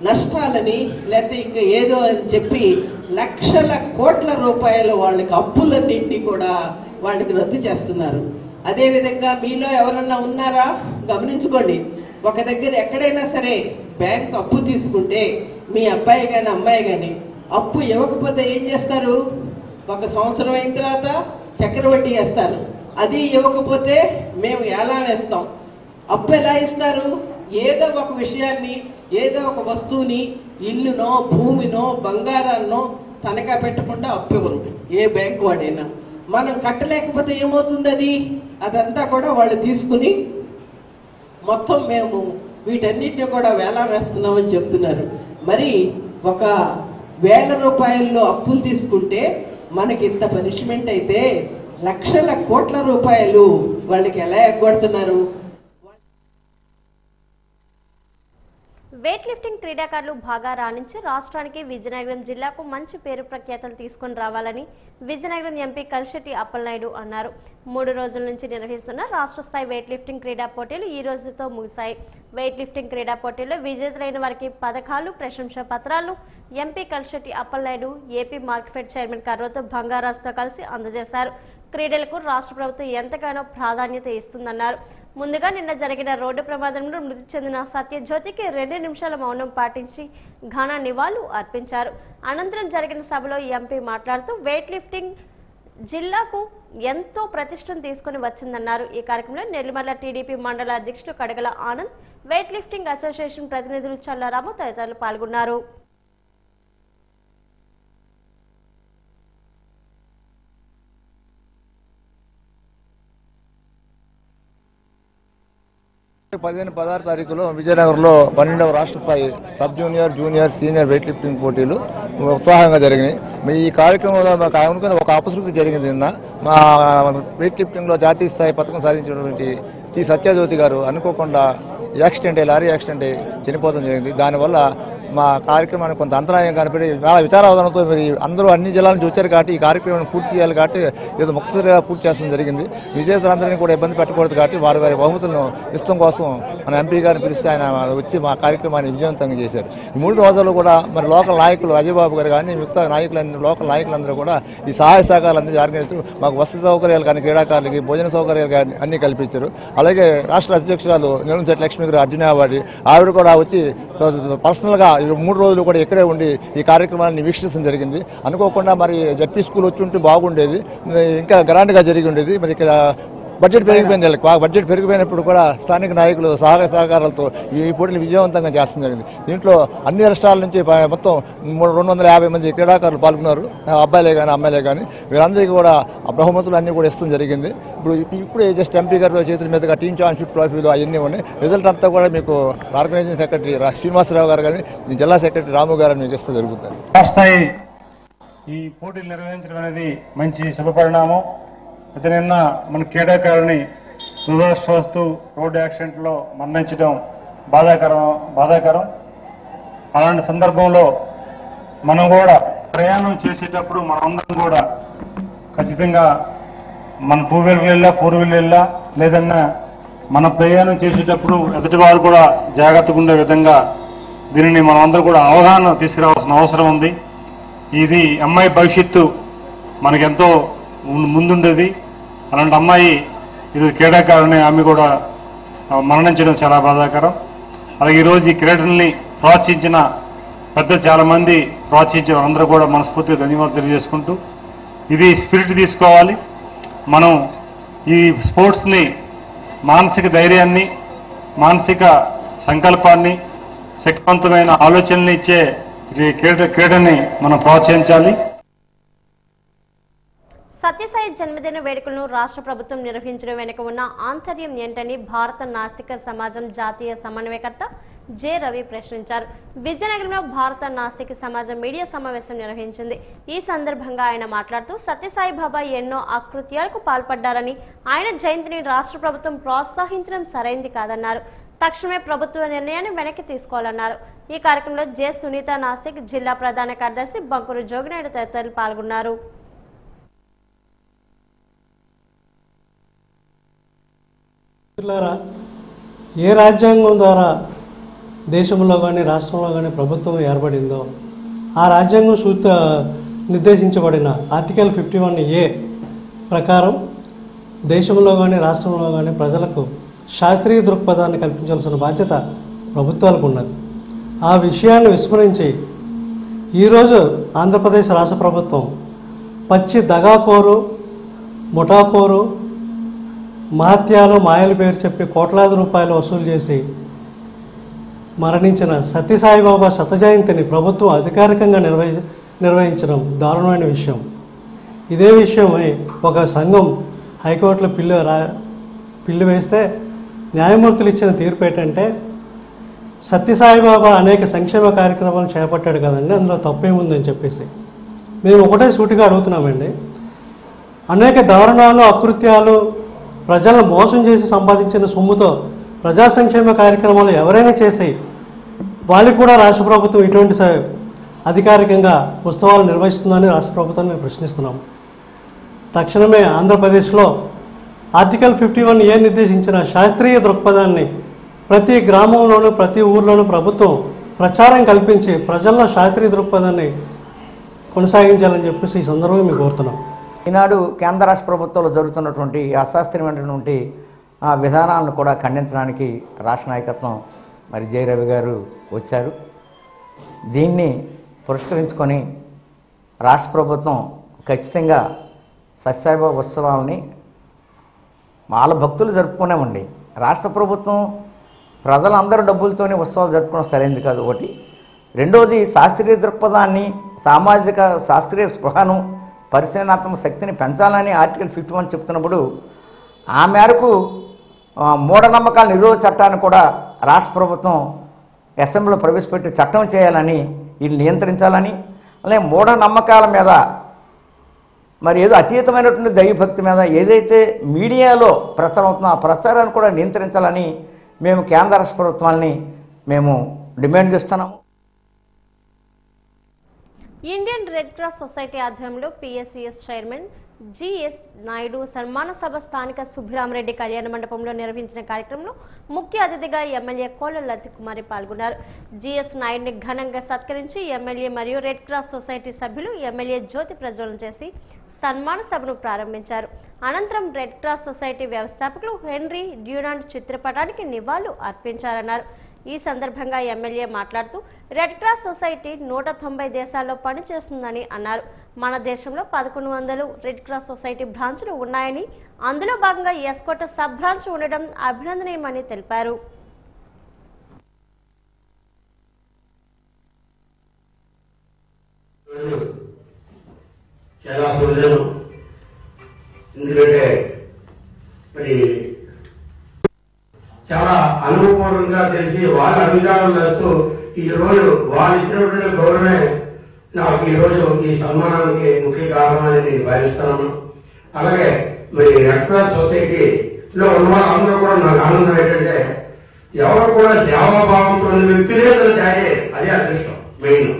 నష్టాలని లేకపోతే ఇంకా ఏదో అని చెప్పి లక్షల కోట్ల రూపాయలు వాళ్ళకి అప్పులన్నింటినీ కూడా వాళ్ళకి రద్దు చేస్తున్నారు. అదేవిధంగా మీలో ఎవరన్నా ఉన్నారా గమనించుకోండి, ఒక దగ్గర ఎక్కడైనా సరే బ్యాంక్ అప్పు తీసుకుంటే మీ అబ్బాయి కానీ అమ్మాయి కానీ అప్పు ఇవ్వకపోతే ఏం చేస్తారు? 1 సంవత్సరం అయిన తర్వాత చక్రవడ్డీ వేస్తారు. అది ఇవ్వకపోతే మేము ఎలా వేస్తాం. అప్పు ఎలా ఇస్తారు? ఏదో ఒక విషయాన్ని, ఏదో ఒక వస్తువుని, ఇల్లునో భూమినో బంగారాన్నో తనఖా పెట్టకుండా అప్పు ఇవ్వరు ఏ బ్యాంకు వాడైనా. మనం కట్టలేకపోతే ఏమవుతుంది? అదంతా కూడా వాళ్ళు తీసుకుని మొత్తం మేము వీటన్నిటిని కూడా వేలా వేస్తున్నామని చెప్తున్నారు. మరి 1,000 రూపాయల్లో అప్పులు తీసుకుంటే మనకి ఇంత పనిష్మెంట్ అయితే లక్షల కోట్ల రూపాయలు వాళ్ళకి ఎలా ఎగ్గొడుతున్నారు? వెయిట్ లిఫ్టింగ్ క్రీడాకారులు బాగా రాణించి రాష్ట్రానికి విజయనగరం జిల్లాకు మంచి పేరు ప్రఖ్యాతలు తీసుకొని రావాలని విజయనగరం ఎంపీ కలిశెట్టి అప్పలనాయుడు అన్నారు. 3 రోజుల నుంచి నిర్వహిస్తున్న రాష్ట్ర స్థాయి వెయిట్ లిఫ్టింగ్ క్రీడా పోటీలు ఈ రోజుతో ముగిశాయి. వెయిట్ లిఫ్టింగ్ క్రీడా పోటీల్లో విజేతలైన వారికి పథకాలు, ప్రశంసా పత్రాలు MP Kalisetti Appalanaidu AP market chairman Karrothu బంగారాజుతో కలిసి అందజేశారు. క్రీడలకు రాష్ట్ర ప్రభుత్వం ఎంతగానో ప్రాధాన్యత ఇస్తుందన్నారు. ముందుగా నిన్న జరిగిన రోడ్డు ప్రమాదంలో మృతి చెందిన సత్యజ్యోతికి 2 నిమిషాల మౌనం పాటించి ఘన నివాళులు అర్పించారు. అనంతరం జరిగిన సభలో ఎంపీ మాట్లాడుతూ వెయిట్ లిఫ్టింగ్ జిల్లాకు ఎంతో ప్రతిష్టను తీసుకుని వచ్చిందన్నారు. ఈ కార్యక్రమంలో నెల్లిమర్ల టీడీపీ మండల అధ్యక్షుడు Kadagala Anand, weight lifting association ప్రతినిధులు చల్లారాము తదితరులు పాల్గొన్నారు. పదిహేను 16 తారీఖులో విజయనగరంలో 12వ రాష్ట్ర స్థాయి sub junior, junior, senior weight lifting పోటీలు ఉత్సాహంగా జరిగినాయి. ఈ కార్యక్రమంలో మాకు అనుకున్న ఒక అపశృతి జరిగింది. నిన్న మా వెయిట్ లిఫ్టింగ్లో జాతీయ స్థాయి పథకం సాధించినటువంటి టి సత్యజ్యోతి గారు అనుకోకుండా లారీ యాక్సిడెంట్ చనిపోవడం జరిగింది. దానివల్ల మా కార్యక్రమానికి కొంత అంతరాయం కనపడి చాలా విచారావధానంతో మరి అందరూ అన్ని జిల్లాల నుంచి వచ్చారు కాబట్టి ఈ కార్యక్రమాన్ని పూర్తి చేయాలి కాబట్టి ఏదో ముక్తసరిగా పూర్తి చేస్తడం జరిగింది. విజేతలందరినీ కూడా ఇబ్బంది పెట్టకూడదు కాబట్టి వారి బహుమతులను ఇష్టం కోసం మన ఎంపీ గారిని పిలిస్తే ఆయన వచ్చి మా కార్యక్రమాన్ని విజయవంతంగా చేశారు. ఈ 3 రోజుల్లో కూడా మరి లోకల్ నాయకులు అజయ్ బాబు గారు కానీ మిగతా నాయకులు లోకల్ నాయకులందరూ కూడా ఈ సహాయ సహకారాలు అందించి ఆర్గనైజేషన్ మాకు వసతి సౌకర్యాలు కానీ క్రీడాకారులకి భోజన సౌకర్యాలు కానీ అన్నీ కల్పించారు. అలాగే రాష్ట్ర అధ్యక్షురాలు నిలంచెట్ల లక్ష్మి గారు అర్జునావాడి ఆవిడ కూడా వచ్చి పర్సనల్గా 3 రోజులు కూడా ఇక్కడే ఉండి ఈ కార్యక్రమాన్ని వీక్షించడం జరిగింది. అనుకోకుండా మరి జడ్పీ స్కూల్ వచ్చి ఉంటే బాగుండేది, ఇంకా గ్రాండ్గా జరిగి ఉండేది. మరి ఇక్కడ బడ్జెట్ పెరిగిపోయింది. బడ్జెట్ పెరిగిపోయినప్పుడు కూడా స్థానిక నాయకులు సహాయ సహకారాలతో ఈ పోటీలు విజయవంతంగా చేస్తడం జరిగింది. దీంట్లో అన్ని రాష్ట్రాల నుంచి మొత్తం 250 మంది క్రీడాకారులు పాల్గొన్నారు. అబ్బాయిలే కానీ అమ్మాయిలే కానీ వీరందరికీ కూడా బహుమతులు అన్నీ కూడా ఇష్టం జరిగింది. ఇప్పుడు జస్ట్ ఎంపీ గారి చేతుల మీదుగా టీమ్ ఛాంపియన్షిప్ ట్రోఫీలు అవన్నీ ఉన్నాయి. రిజల్ట్ అంతా కూడా మీకు ఆర్గనైజింగ్ సెక్రటరీ శ్రీనివాసరావు గారు కానీ జిల్లా సెక్రటరీ రాము గారు మీకు ఇస్తూ జరుగుతుంది. స్థాయి ఈ పోటీలు నిర్వహించడం అనేది మంచి శుభపరిణామం. అయితే నిన్న మన క్రీడాకారుని దురదృష్టవస్తు రోడ్డు యాక్సిడెంట్లో మరణించడం బాధాకరం. అలాంటి సందర్భంలో మనం కూడా ప్రయాణం చేసేటప్పుడు మనందరం కూడా ఖచ్చితంగా మన 2 వీలర్ వెళ్ళా 4 వీలర్ వెళ్ళా లేదన్నా మన ప్రయాణం చేసేటప్పుడు ఎదుటి వారు కూడా జాగ్రత్తగా ఉండే విధంగా దీనిని మనం అందరూ కూడా అవగాహన తీసుకురావాల్సిన అవసరం ఉంది. ఇది అమ్మాయి భవిష్యత్తు మనకెంతో ముందుండేది. అలాంటి అమ్మాయి ఇది క్రీడాకారుని ఆమె కూడా మరణించడం చాలా బాధాకరం. అలాగే ఈరోజు ఈ క్రీడల్ని ప్రోత్సహించిన చాలామంది ప్రోత్సహించిన అందరూ కూడా మనస్ఫూర్తిగా ధన్యవాదాలు తెలియజేసుకుంటూ ఇది స్పిరిట్ తీసుకోవాలి. మనం ఈ స్పోర్ట్స్ని మానసిక ధైర్యాన్ని, మానసిక సంకల్పాన్ని, శక్తివంతమైన ఆలోచనలు ఇచ్చే క్రీడని మనం ప్రోత్సహించాలి. సత్యసాయి జన్మదిన వేడుకలను రాష్ట్ర ప్రభుత్వం నిర్వహించడం వెనుక ఉన్న ఆంతర్యం ఏంటని భారత నాస్తిక సమాజం జాతీయ సమన్వయకర్త జె రవి ప్రశ్నించారు. విజయనగరంలో భారత నాస్తిక సమాజం మీడియా సమావేశం నిర్వహించింది. ఈ సందర్భంగా ఆయన మాట్లాడుతూ సత్యసాయి బాబా ఎన్నో అకృత్యాలకు పాల్పడ్డారని, ఆయన జయంతిని రాష్ట్ర ప్రభుత్వం ప్రోత్సహించడం సరైంది కాదన్నారు. తక్షణమే ప్రభుత్వ నిర్ణయాన్ని వెనక్కి తీసుకోవాలన్నారు. ఈ కార్యక్రమంలో జె సునీత నాస్తిక్ జిల్లా ప్రధాన కార్యదర్శి బంకురు జోగినాయుడు తదితరులు పాల్గొన్నారు. ఏ రాజ్యాంగం ద్వారా దేశంలో కానీ రాష్ట్రంలో కానీ ప్రభుత్వం ఏర్పడిందో ఆ రాజ్యాంగం నిర్దేశించబడిన ఆర్టికల్ 51A ప్రకారం దేశంలో కానీ రాష్ట్రంలో కానీ ప్రజలకు శాస్త్రీయ దృక్పథాన్ని కల్పించాల్సిన బాధ్యత ప్రభుత్వాలకు ఉన్నది. ఆ విషయాన్ని విస్మరించి ఈరోజు ఆంధ్రప్రదేశ్ రాష్ట్ర ప్రభుత్వం పచ్చి దగాకోరు, ముఠాకోరు, మహత్యాలు, మాయల పేరు చెప్పి కోట్లాది రూపాయలు వసూలు చేసి మరణించిన సత్యసాయిబాబా శతజయంతిని ప్రభుత్వం అధికారికంగా నిర్వహించడం దారుణమైన విషయం. ఇదే విషయమై ఒక సంఘం హైకోర్టులో పిల్లు వేస్తే న్యాయమూర్తులు ఇచ్చిన తీర్పు ఏంటంటే, సత్యసాయిబాబా అనేక సంక్షేమ కార్యక్రమాలు చేపట్టాడు కదండి, అందులో తప్పేముందని చెప్పేసి మేము ఒకటే సూటిగా అడుగుతున్నామండి. అనేక దారుణాలు, అకృత్యాలు, ప్రజలను మోసం చేసి సంపాదించిన సొమ్ముతో ప్రజా సంక్షేమ కార్యక్రమాలు ఎవరైనా చేసి వాళ్ళకి కూడా రాష్ట్ర ప్రభుత్వం ఇటువంటి అధికారికంగా ఉత్సవాలు నిర్వహిస్తుందని రాష్ట్ర ప్రభుత్వాన్ని మేము ప్రశ్నిస్తున్నాం. తక్షణమే ఆంధ్రప్రదేశ్లో ఆర్టికల్ 51A నిర్దేశించిన శాస్త్రీయ దృక్పథాన్ని ప్రతి గ్రామంలోనూ ప్రతి ఊర్లోనూ ప్రభుత్వం ప్రచారం కల్పించి ప్రజల్లో శాస్త్రీయ దృక్పథాన్ని కొనసాగించాలని చెప్పేసి ఈ సందర్భంగా మేము కోరుతున్నాం. ఈనాడు కేంద్ర రాష్ట్ర ప్రభుత్వంలో జరుగుతున్నటువంటి అశాస్త్రీయమైనటువంటి విధానాలను కూడా ఖండించడానికి రాష్ట్ర నాయకత్వం మరి జై రవి గారు వచ్చారు. దీన్ని పురస్కరించుకొని రాష్ట్ర ప్రభుత్వం ఖచ్చితంగా సత్యసాయిబాబా ఉత్సవాలని వాళ్ళ భక్తులు జరుపుకునేమండి. రాష్ట్ర ప్రభుత్వం ప్రజలందరూ డబ్బులతోనే ఉత్సవాలు జరుపుకోవడం సరైనది కాదు. ఒకటి. రెండవది, శాస్త్రీయ దృక్పథాన్ని, సామాజిక శాస్త్రీయ స్పృహను, పరిశీలనాత్మక శక్తిని పెంచాలని ఆర్టికల్ 51 చెప్తున్నప్పుడు ఆ మేరకు మూఢనమ్మకాల నిరోధ చట్టాన్ని కూడా రాష్ట్ర ప్రభుత్వం అసెంబ్లీలో ప్రవేశపెట్టి చట్టం చేయాలని, వీళ్ళు నియంత్రించాలని, అలాగే మూఢనమ్మకాల మీద మరి ఏదో అతీతమైనటువంటి దైవభక్తి మీద ఏదైతే మీడియాలో ప్రచారం అవుతుందో ఆ ప్రచారాన్ని కూడా నియంత్రించాలని మేము కేంద్ర రాష్ట్ర ప్రభుత్వాన్ని మేము డిమాండ్ చేస్తున్నాము. ఇండియన్ రెడ్ క్రాస్ సొసైటీ ఆధ్వర్యంలో పిఎస్సిఎస్ చైర్మన్ జిఎస్ నాయుడు సన్మాన సభ స్థానిక సుబ్బిరామరెడ్డి కళ్యాణ మండపంలో నిర్వహించిన కార్యక్రమంలో ముఖ్య అతిథిగా ఎమ్మెల్యే కోళ్ల లతికుమారి పాల్గొన్నారు. జిఎస్ నాయుడిని ఘనంగా సత్కరించి ఎమ్మెల్యే మరియు రెడ్ క్రాస్ సొసైటీ సభ్యులు ఎమ్మెల్యే జ్యోతి ప్రజ్వలన చేసి సన్మాన సభను ప్రారంభించారు. అనంతరం రెడ్ క్రాస్ సొసైటీ వ్యవస్థాపకులు హెన్రీ డ్యూనాంట్ చిత్రపటానికి నివాళులు అర్పించారన్నారు. ఈ సందర్భంగా ఎమ్మెల్యే మాట్లాడుతూ రెడ్ క్రాస్ సొసైటీ 190 దేశాల్లో పనిచేస్తుందని అన్నారు. మన దేశంలో 1100 రెడ్ క్రాస్ సొసైటీ బ్రాంచ్లు ఉన్నాయని, అందులో భాగంగా ఎస్కోట సబ్ బ్రాంచ్ ఉండడం అభినందనీయమని తెలిపారు. ఎందుకంటే మరి చాలా అనుభవపూర్వకంగా తెలిసి వాళ్ళ అభిప్రాయాలు వేస్తూ ఈ రోజు వాళ్ళు ఇచ్చినటువంటి గౌరవమే నాకు ఈ రోజు ఈ సన్మానానికి ముఖ్య కారణం అనేది భావిస్తున్నాను. అలాగే మరి రెడ్ క్రాస్ సొసైటీలో ఉన్న వాళ్ళందరూ కూడా నాకు ఆనందం ఏంటంటే ఎవరు కూడా సేవాభావంతో ఉన్న వ్యక్తులే తయారే, అదే అదృష్టం మెయిన్.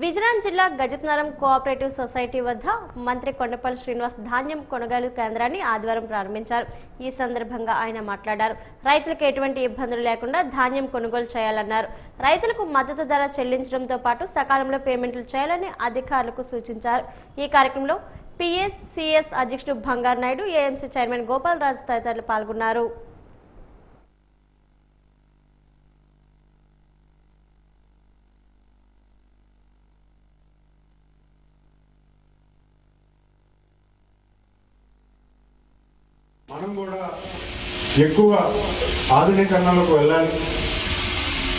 విజయనగరం జిల్లా గజపతినగరం కోఆపరేటివ్ సొసైటీ వద్ద మంత్రి కొండపల్లి శ్రీనివాస్ ధాన్యం కొనుగోలు కేంద్రాన్ని ఆదివారం ప్రారంభించారు. ఈ సందర్భంగా ఆయన మాట్లాడారు. రైతులకు ఎటువంటి ఇబ్బందులు లేకుండా ధాన్యం కొనుగోలు చేయాలన్నారు. రైతులకు మద్దతు ధర చెల్లించడంతో పాటు సకాలంలో పేమెంట్లు చేయాలని అధికారులకు సూచించారు. ఈ కార్యక్రమంలో పిఎస్సిఎస్ అధ్యక్షుడు బంగారు నాయుడు, ఏఎంసీ చైర్మన్ గోపాల్ రాజు తదితరులు పాల్గొన్నారు. మనం కూడా ఎక్కువ ఆధునీకరణలోకి వెళ్ళాలి.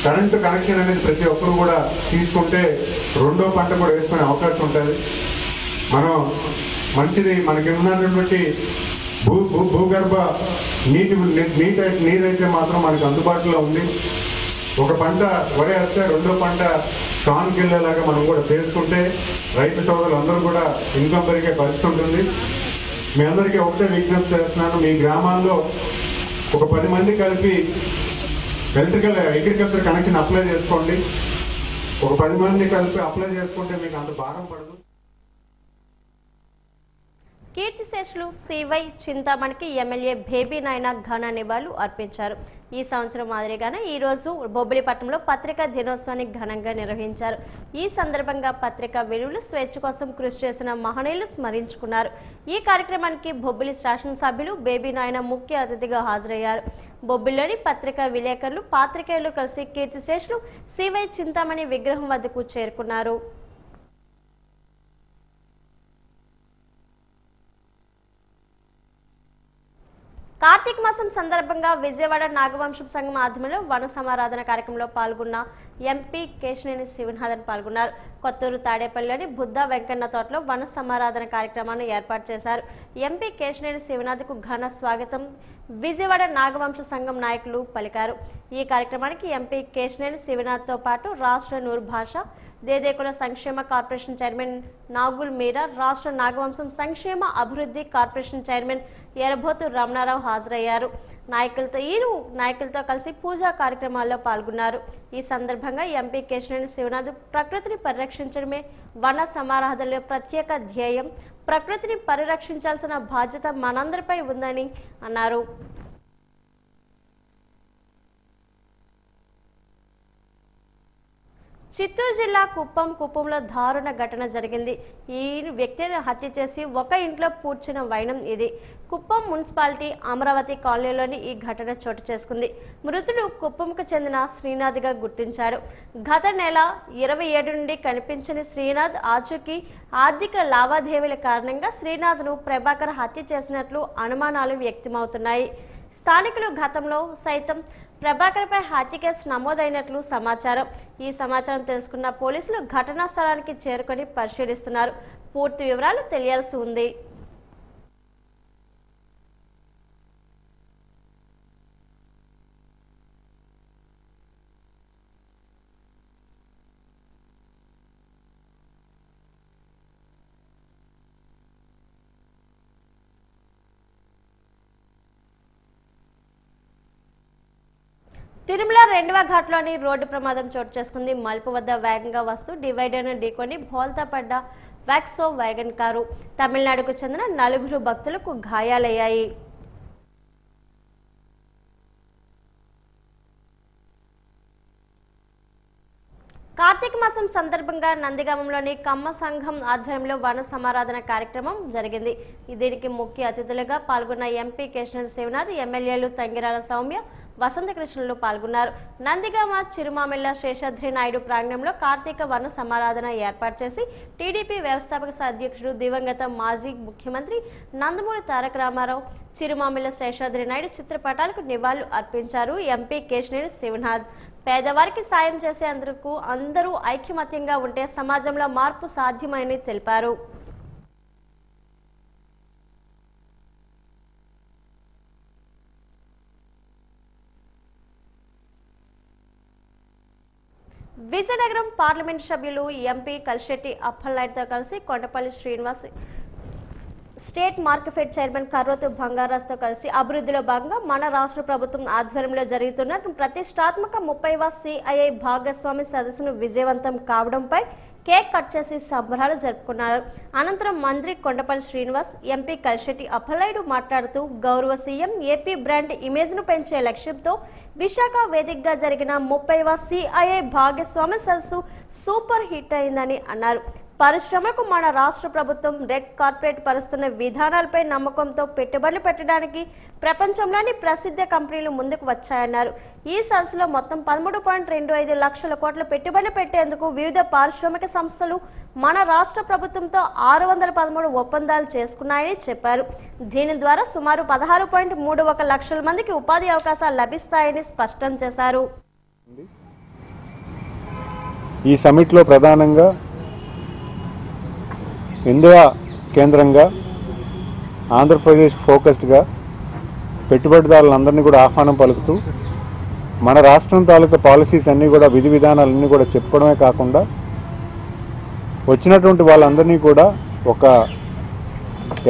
కరెంటు కనెక్షన్ అనేది ప్రతి ఒక్కరు కూడా తీసుకుంటే రెండో పంట కూడా వేసుకునే అవకాశం ఉంటుంది. మనం మంచిది మనకి ఉన్నటువంటి భూగర్భ నీరైతే మాత్రం మనకు అందుబాటులో ఉంది. ఒక పంట వరి వేస్తే రెండో పంట కాన్కి వెళ్ళేలాగా మనం కూడా చేసుకుంటే రైతు సోదరులు అందరూ కూడా ఇన్కమ్ పెరిగే పరిస్థితి ఉంటుంది. మీ అందరికీ ఒకటే విజ్ఞప్తి చేస్తున్నాను, మీ గ్రామాల్లో ఒక 10 మంది కలిపి అగ్రికల్చర్ కనెక్షన్ అప్లై చేసుకోండి. ఒక 10 మంది కలిపి అప్లై చేసుకుంటే మీకు అంత భారం పడదు. కీర్తిశేష కీర్తిశేషులు సివై చింతామణికి ఎమ్మెల్యే బేబీ నాయన ఘన నివాళులు అర్పించారు. ఈ సంవత్సరం మాదిరిగానే ఈ రోజు బొబ్బిలిపట్నంలో పత్రికా దినోత్సవాన్ని ఘనంగా నిర్వహించారు. ఈ సందర్భంగా పత్రికా విలువలు స్వేచ్ఛ కోసం కృషి చేసిన మహనీయులు స్మరించుకున్నారు. ఈ కార్యక్రమానికి బొబ్బిలి శాసనసభ్యులు బేబీ నాయన ముఖ్య అతిథిగా హాజరయ్యారు. బొబ్బిలిలోని పత్రికా విలేకరులు పాత్రికేయులు కలిసి కీర్తిశేషులు సివై చింతామణి విగ్రహం వద్దకు చేరుకున్నారు. కార్తీక మాసం సందర్భంగా విజయవాడ నాగవంశం సంఘం ఆధ్వర్యంలో వన సమారాధన కార్యక్రమంలో పాల్గొన్న ఎంపీ కేశినేని శివనాథన్ పాల్గొన్నారు. కొత్తూరు తాడేపల్లిలోని బుద్ధ వెంకన్న తోటలో వన సమారాధన కార్యక్రమాన్ని ఏర్పాటు చేశారు. ఎంపీ కేశినేని శివనాథ్కు ఘన స్వాగతం విజయవాడ నాగవంశ సంఘం నాయకులు పలికారు. ఈ కార్యక్రమానికి ఎంపీ కేశినేని శివనాథ్తో పాటు రాష్ట్ర నూరు భాష దేదేకుల సంక్షేమ కార్పొరేషన్ చైర్మన్ నాగుల్ మీరా, రాష్ట్ర నాగవంశం సంక్షేమ అభివృద్ధి కార్పొరేషన్ చైర్మన్ ఎరబోతు రమణారావు హాజరయ్యారు. నాయకులతో కలిసి పూజా కార్యక్రమాల్లో పాల్గొన్నారు. ఈ సందర్భంగా ఎంపీ కేశినేని శివనాథ్ ప్రకృతిని పరిరక్షించడమే వన సమారాధనలో ప్రత్యేక ధ్యేయం, ప్రకృతిని పరిరక్షించాల్సిన బాధ్యత మనందరిపై ఉందని అన్నారు. చిత్తూరు జిల్లా కుప్పంలో దారుణ ఘటన జరిగింది. ఈ వ్యక్తిని హత్య చేసి ఒక ఇంట్లో పూడ్చిన వైనం ఇది. కుప్పం మున్సిపాలిటీ అమరావతి కాలనీలోని ఈ ఘటన చోటు చేసుకుంది. మృతుడు కుప్పంకు చెందిన శ్రీనాథ్గా గుర్తించాడు. గత నెల 27 నుండి కనిపించని శ్రీనాథ్ ఆచూకీ ఆర్థిక లావాదేవీల కారణంగా శ్రీనాథ్ను ప్రభాకర్ హత్య చేసినట్లు అనుమానాలు వ్యక్తమవుతున్నాయి. స్థానికులు గతంలో సైతం ప్రభాకర్పై హత్య కేసు నమోదైనట్లు సమాచారం. ఈ సమాచారం తెలుసుకున్న పోలీసులు ఘటనా స్థలానికి చేరుకొని పరిశీలిస్తున్నారు. పూర్తి వివరాలు తెలియాల్సి ఉంది. తిరుమల 2వ ఘాట్లోని రోడ్డు ప్రమాదం చోటు చేసుకుంది. మలుపు వద్ద వేగంగా వస్తూ డివైడర్ను ఢీకొని బోల్తా పడ్డ వ్యాక్సో వ్యాగన్ కారు. తమిళనాడుకు చెందిన 4 భక్తులకు గాయాలయ్యాయి. కార్తీక మాసం సందర్భంగా నందిగామంలోని కమ్మ సంఘం ఆధ్వర్యంలో వన సమారాధన కార్యక్రమం జరిగింది. దీనికి ముఖ్య అతిథులుగా పాల్గొన్న ఎంపీ కేశినేని శివనాథ్, ఎమ్మెల్యేలు తంగిరాల సౌమ్య, వసంతకృష్ణులు పాల్గొన్నారు. నందిగామ చిరుమామిళ్ళ శేషాద్రి నాయుడు ప్రాంగణంలో కార్తీక వన సమారాధన ఏర్పాటు చేసి టీడీపీ వ్యవస్థాపక అధ్యక్షుడు దివంగత మాజీ ముఖ్యమంత్రి నందమూరి తారక రామారావు, చిరుమామిళ్ళ శేషాద్రి నాయుడు చిత్రపటాలకు నివాళులు అర్పించారు. ఎంపీ కేశినేని శివనాథ్ పేదవారికి సాయం చేసేందుకు అందరూ ఐకమత్యంగా ఉంటే సమాజంలో మార్పు సాధ్యమని తెలిపారు. విజయనగరం పార్లమెంట్ సభ్యులు ఎంపీ కలిశెట్టి అప్పలనాయుడుతో కలిసి Kondapalli Srinivas, state market chairman Karrothu బంగారాజ్తో కలిసి అభివృద్ధిలో భాగంగా మన రాష్ట్ర ప్రభుత్వం ఆధ్వర్యంలో జరుగుతున్న ప్రతిష్టాత్మక 30వ సిఐఐ భాగస్వామి సదస్సును విజయవంతం కావడంపై కేక్ కట్ చేసి సంబరాలు జరుపుకున్నారు. అనంతరం మంత్రి కొండపల్లి శ్రీనివాస్, ఎంపీ కలిశెట్టి అప్పలనాయుడు మాట్లాడుతూ గౌరవ సీఎం ఏపీ బ్రాండ్ ఇమేజ్ను పెంచే లక్ష్యంతో విశాఖ వేదికగా జరిగిన 30వ సిఐఐ భాగస్వామి సదస్సు సూపర్ హిట్ అయిందని అన్నారు. పరిశ్రమలకు మన రాష్ట్ర ప్రభుత్వం రెడ్ కార్పొరేట్ పరుస్తున్న విధానాలపై నమ్మకంతో పెట్టుబడులు పెట్టడానికి ప్రపంచంలోని ప్రసిద్ధ కంపెనీలు ముందుకు వచ్చాయన్నారు. ఈ సదస్సులో మొత్తం 13.25 లక్షల కోట్ల పెట్టుబడులు పెట్టేందుకు వివిధ పారిశ్రామిక సంస్థలు మన రాష్ట్ర ప్రభుత్వంతో 613 ఒప్పందాలు చేసుకున్నాయని చెప్పారు. దీని ద్వారా సుమారు 16.31 లక్షల మందికి ఉపాధి అవకాశాలు లభిస్తాయని స్పష్టం చేశారు. ఈ సమిట్లో ప్రధానంగా ఇండియా కేంద్రంగా ఆంధ్రప్రదేశ్ ఫోకస్డ్గా పెట్టుబడిదారులందరినీ కూడా ఆహ్వానం పలుకుతూ మన రాష్ట్రం తాలూకా పాలసీస్ అన్నీ కూడా విధి విధానాలన్నీ కూడా చెప్పడమే కాకుండా వచ్చినటువంటి వాళ్ళందరినీ కూడా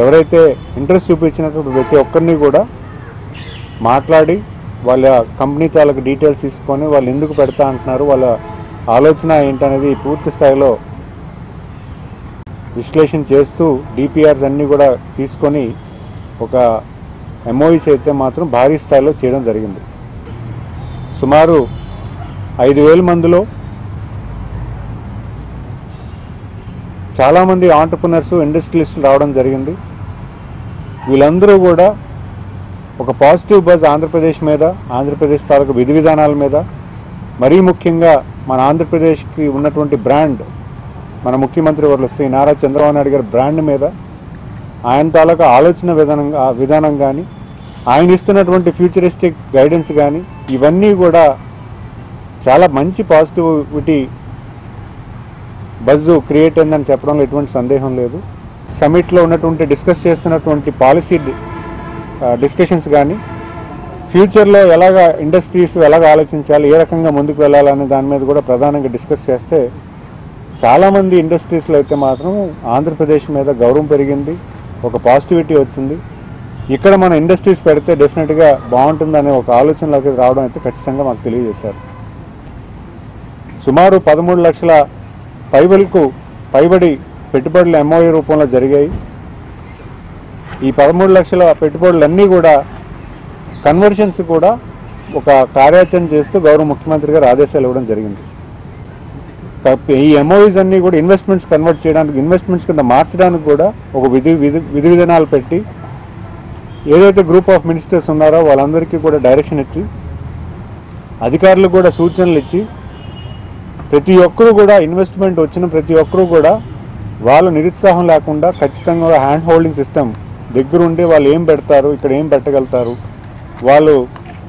ఎవరైతే ఇంట్రెస్ట్ చూపించినటువంటి ప్రతి ఒక్కరిని కూడా మాట్లాడి వాళ్ళ కంపెనీ తాలూకా డీటెయిల్స్ తీసుకొని వాళ్ళు ఎందుకు పెడతా అంటున్నారు, వాళ్ళ ఆలోచన ఏంటనేది పూర్తి స్థాయిలో విశ్లేషణ చేస్తూ డిపిఆర్స్ అన్నీ కూడా తీసుకొని ఒక ఎంఓఈస్ అయితే మాత్రం భారీ స్థాయిలో చేయడం జరిగింది. సుమారు 5,000 మందిలో చాలామంది ఆంటర్ప్రినర్స్, ఇండస్ట్రియలిస్టులు రావడం జరిగింది. వీళ్ళందరూ కూడా ఒక పాజిటివ్ బజ్ ఆంధ్రప్రదేశ్ మీద, ఆంధ్రప్రదేశ్ తాలూకు విధి విధానాల మీద, మరీ ముఖ్యంగా మన ఆంధ్రప్రదేశ్కి ఉన్నటువంటి బ్రాండ్, మన ముఖ్యమంత్రి వర్యులు శ్రీ నారా చంద్రబాబు నాయుడు గారి బ్రాండ్ మీద, ఆయన తాలూకా ఆలోచన విధానం కానీ, ఆయన ఇస్తున్నటువంటి ఫ్యూచరిస్టిక్ గైడెన్స్ కానీ, ఇవన్నీ కూడా చాలా మంచి పాజిటివిటీ బజ్ క్రియేట్ అయిందని చెప్పడంలో ఎటువంటి సందేహం లేదు. సమిట్లో ఉన్నటువంటి డిస్కస్ చేస్తున్నటువంటి పాలసీ డిస్కషన్స్ కానీ, ఫ్యూచర్లో ఎలాగా ఇండస్ట్రీస్ ఎలాగ ఆలోచించాలి, ఏ రకంగా ముందుకు వెళ్ళాలనే దాని మీద కూడా ప్రధానంగా డిస్కస్ చేస్తే చాలామంది ఇండస్ట్రీస్లో అయితే మాత్రం ఆంధ్రప్రదేశ్ మీద గౌరవం పెరిగింది, ఒక పాజిటివిటీ వచ్చింది. ఇక్కడ మన ఇండస్ట్రీస్ పెడితే డెఫినెట్గా బాగుంటుందనే ఒక ఆలోచనలోకి రావడం అయితే ఖచ్చితంగా మాకు తెలియజేశారు. సుమారు 13 లక్షల పైబడి పెట్టుబడులు ఎంఓఏ రూపంలో జరిగాయి. ఈ 13 లక్షల పెట్టుబడులన్నీ కూడా కన్వర్షన్స్ కూడా ఒక కార్యాచరణ చేస్తూ గౌరవ ముఖ్యమంత్రి గారు ఆదేశాలు ఇవ్వడం జరిగింది. ఈ ఎంఓఈస్ అన్నీ కూడా ఇన్వెస్ట్మెంట్స్ కన్వర్ట్ చేయడానికి, ఇన్వెస్ట్మెంట్స్ కింద మార్చడానికి కూడా ఒక విధి విధానాలు పెట్టి, ఏదైతే గ్రూప్ ఆఫ్ మినిస్టర్స్ ఉన్నారో వాళ్ళందరికీ కూడా డైరెక్షన్ ఇచ్చి, అధికారులకు కూడా సూచనలు ఇచ్చి, ప్రతి ఒక్కరూ కూడా ఇన్వెస్ట్మెంట్ వచ్చిన ప్రతి ఒక్కరూ కూడా వాళ్ళు నిరుత్సాహం లేకుండా ఖచ్చితంగా హ్యాండ్ హోల్డింగ్ సిస్టమ్ దగ్గరుండి వాళ్ళు ఏం పెడతారు, ఇక్కడ ఏం పెట్టగలుగుతారు, వాళ్ళు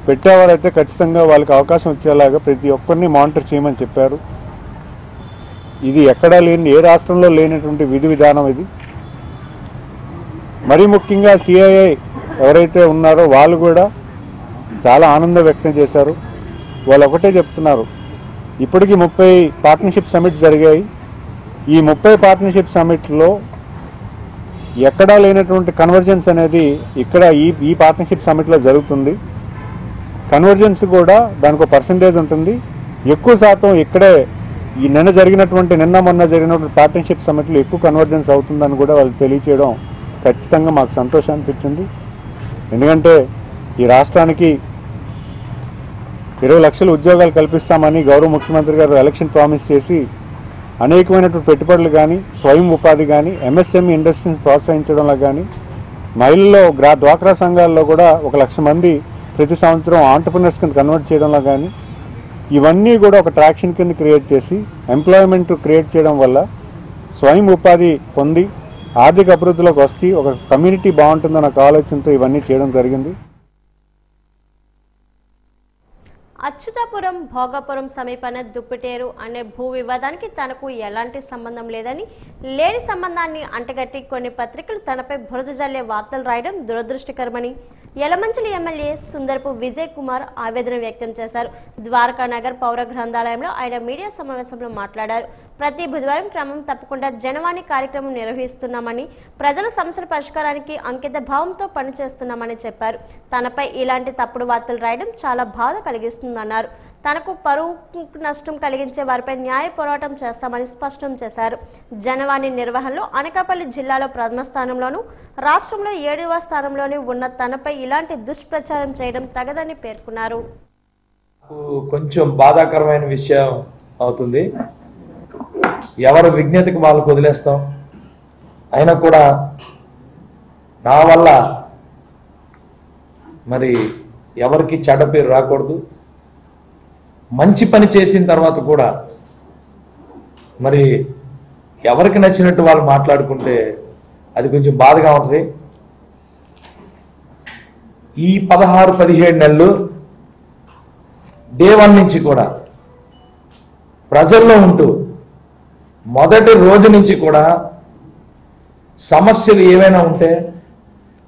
పెట్టేవారైతే ఖచ్చితంగా వాళ్ళకి అవకాశం వచ్చేలాగా ప్రతి ఒక్కరిని మానిటర్ చేయమని చెప్పారు. ఇది ఎక్కడా లేని, ఏ రాష్ట్రంలో లేనటువంటి విధి విధానం ఇది. మరీ ముఖ్యంగా సిఐఐ ఎవరైతే ఉన్నారో వాళ్ళు కూడా చాలా ఆనందం వ్యక్తం చేశారు. వాళ్ళు ఒకటే చెప్తున్నారు, ఇప్పటికీ 30 పార్ట్నర్షిప్ సమిట్స్ జరిగాయి. ఈ 30 పార్ట్నర్షిప్ సమిట్లో ఎక్కడా లేనటువంటి కన్వర్జెన్స్ అనేది ఇక్కడ ఈ పార్ట్నర్షిప్ సమిట్లో జరుగుతుంది. కన్వర్జెన్స్ కూడా దానికి ఒక పర్సంటేజ్ ఉంటుంది. ఎక్కువ శాతం ఇక్కడే ఈ మొన్న జరిగినటువంటి పార్ట్నర్షిప్ సమిట్లో ఎక్కువ కన్వర్జెన్స్ అవుతుందని కూడా వాళ్ళు తెలియచేయడం ఖచ్చితంగా మాకు సంతోషం అనిపించింది. ఎందుకంటే ఈ రాష్ట్రానికి 20 లక్షల ఉద్యోగాలు కల్పిస్తామని గౌరవ ముఖ్యమంత్రి గారు ఎలక్షన్ ప్రామిస్ చేసి అనేకమైనటువంటి పెట్టుబడులు కానీ, స్వయం ఉపాధి కానీ, ఎంఎస్ఎంఈ ఇండస్ట్రీని ప్రోత్సహించడంలో కానీ, మహిళల్లో డ్వాక్రా సంఘాల్లో కూడా 1 లక్ష మంది ప్రతి సంవత్సరం ఆంటర్ప్రినర్స్ కింద కన్వర్ట్ చేయడంలో కానీ, ఇవన్నీ కూడా ఒక ట్రాక్షన్ కింద క్రియేట్ చేసి ఎంప్లాయ్మెంట్ క్రియేట్ చేయడం వల్ల స్వయం ఉపాధి పొంది ఆర్థిక అభివృద్ధిలోకి వస్తే ఒక కమ్యూనిటీ బాగుంటుందన్న ఆలోచనతో ఇవన్నీ చేయడం జరిగింది. అచ్యుతాపురం భోగాపురం సమీపాన దుప్పిటేరు అనే భూ వివాదానికి తనకు ఎలాంటి సంబంధం లేదని, లేని సంబంధాన్ని అంటగట్టి కొన్ని పత్రికలు తనపై బురద జల్లే వార్తలు రాయడం దురదృష్టకరమని యలమంచిలి ఎమ్మెల్యే సుందరపు విజయ్ కుమార్ ఆవేదన వ్యక్తం చేశారు. ద్వారకా నగర్ పౌర గ్రంథాలయంలో ఆయన మీడియా సమావేశంలో మాట్లాడారు. ప్రతి బుధవారం క్రమం తప్పకుండా జనవాణి కార్యక్రమం నిర్వహిస్తున్నామని, ప్రజల సమస్యల పరిష్కారానికి అంకిత భావంతో పనిచేస్తున్నామని చెప్పారు. తనపై ఇలాంటి తప్పుడు వార్తలు రాయడం చాలా బాధ కలిగిస్తుందన్నారు. తనకు పరువు నష్టం కలిగించే వారిపై న్యాయ పోరాటం చేస్తామని స్పష్టం చేశారు. జనవాణి నిర్వహణలో అనకాపల్లి జిల్లాలో ప్రథమ స్థానంలోనూ, రాష్ట్రంలో 7వ స్థానంలోనూ ఉన్న తనపై ఇలాంటి దుష్ప్రచారం చేయడం తగదని పేర్కొన్నారు. కొంచెం బాధాకరమైన విషయం అవుతుంది. ఎవరు విజ్ఞతకు వాళ్ళకు వదిలేస్తాం. అయినా కూడా నా వల్ల మరి ఎవరికి చెడ్డ పేరు రాకూడదు. మంచి పని చేసిన తర్వాత కూడా మరి ఎవరికి నచ్చినట్టు వాళ్ళు మాట్లాడుకుంటే అది కొంచెం బాధగా ఉంటుంది. ఈ 16-17 నెలలు డే 1 నుంచి కూడా ప్రజల్లో ఉంటూ మొదటి రోజు నుంచి కూడా సమస్యలు ఏవైనా ఉంటే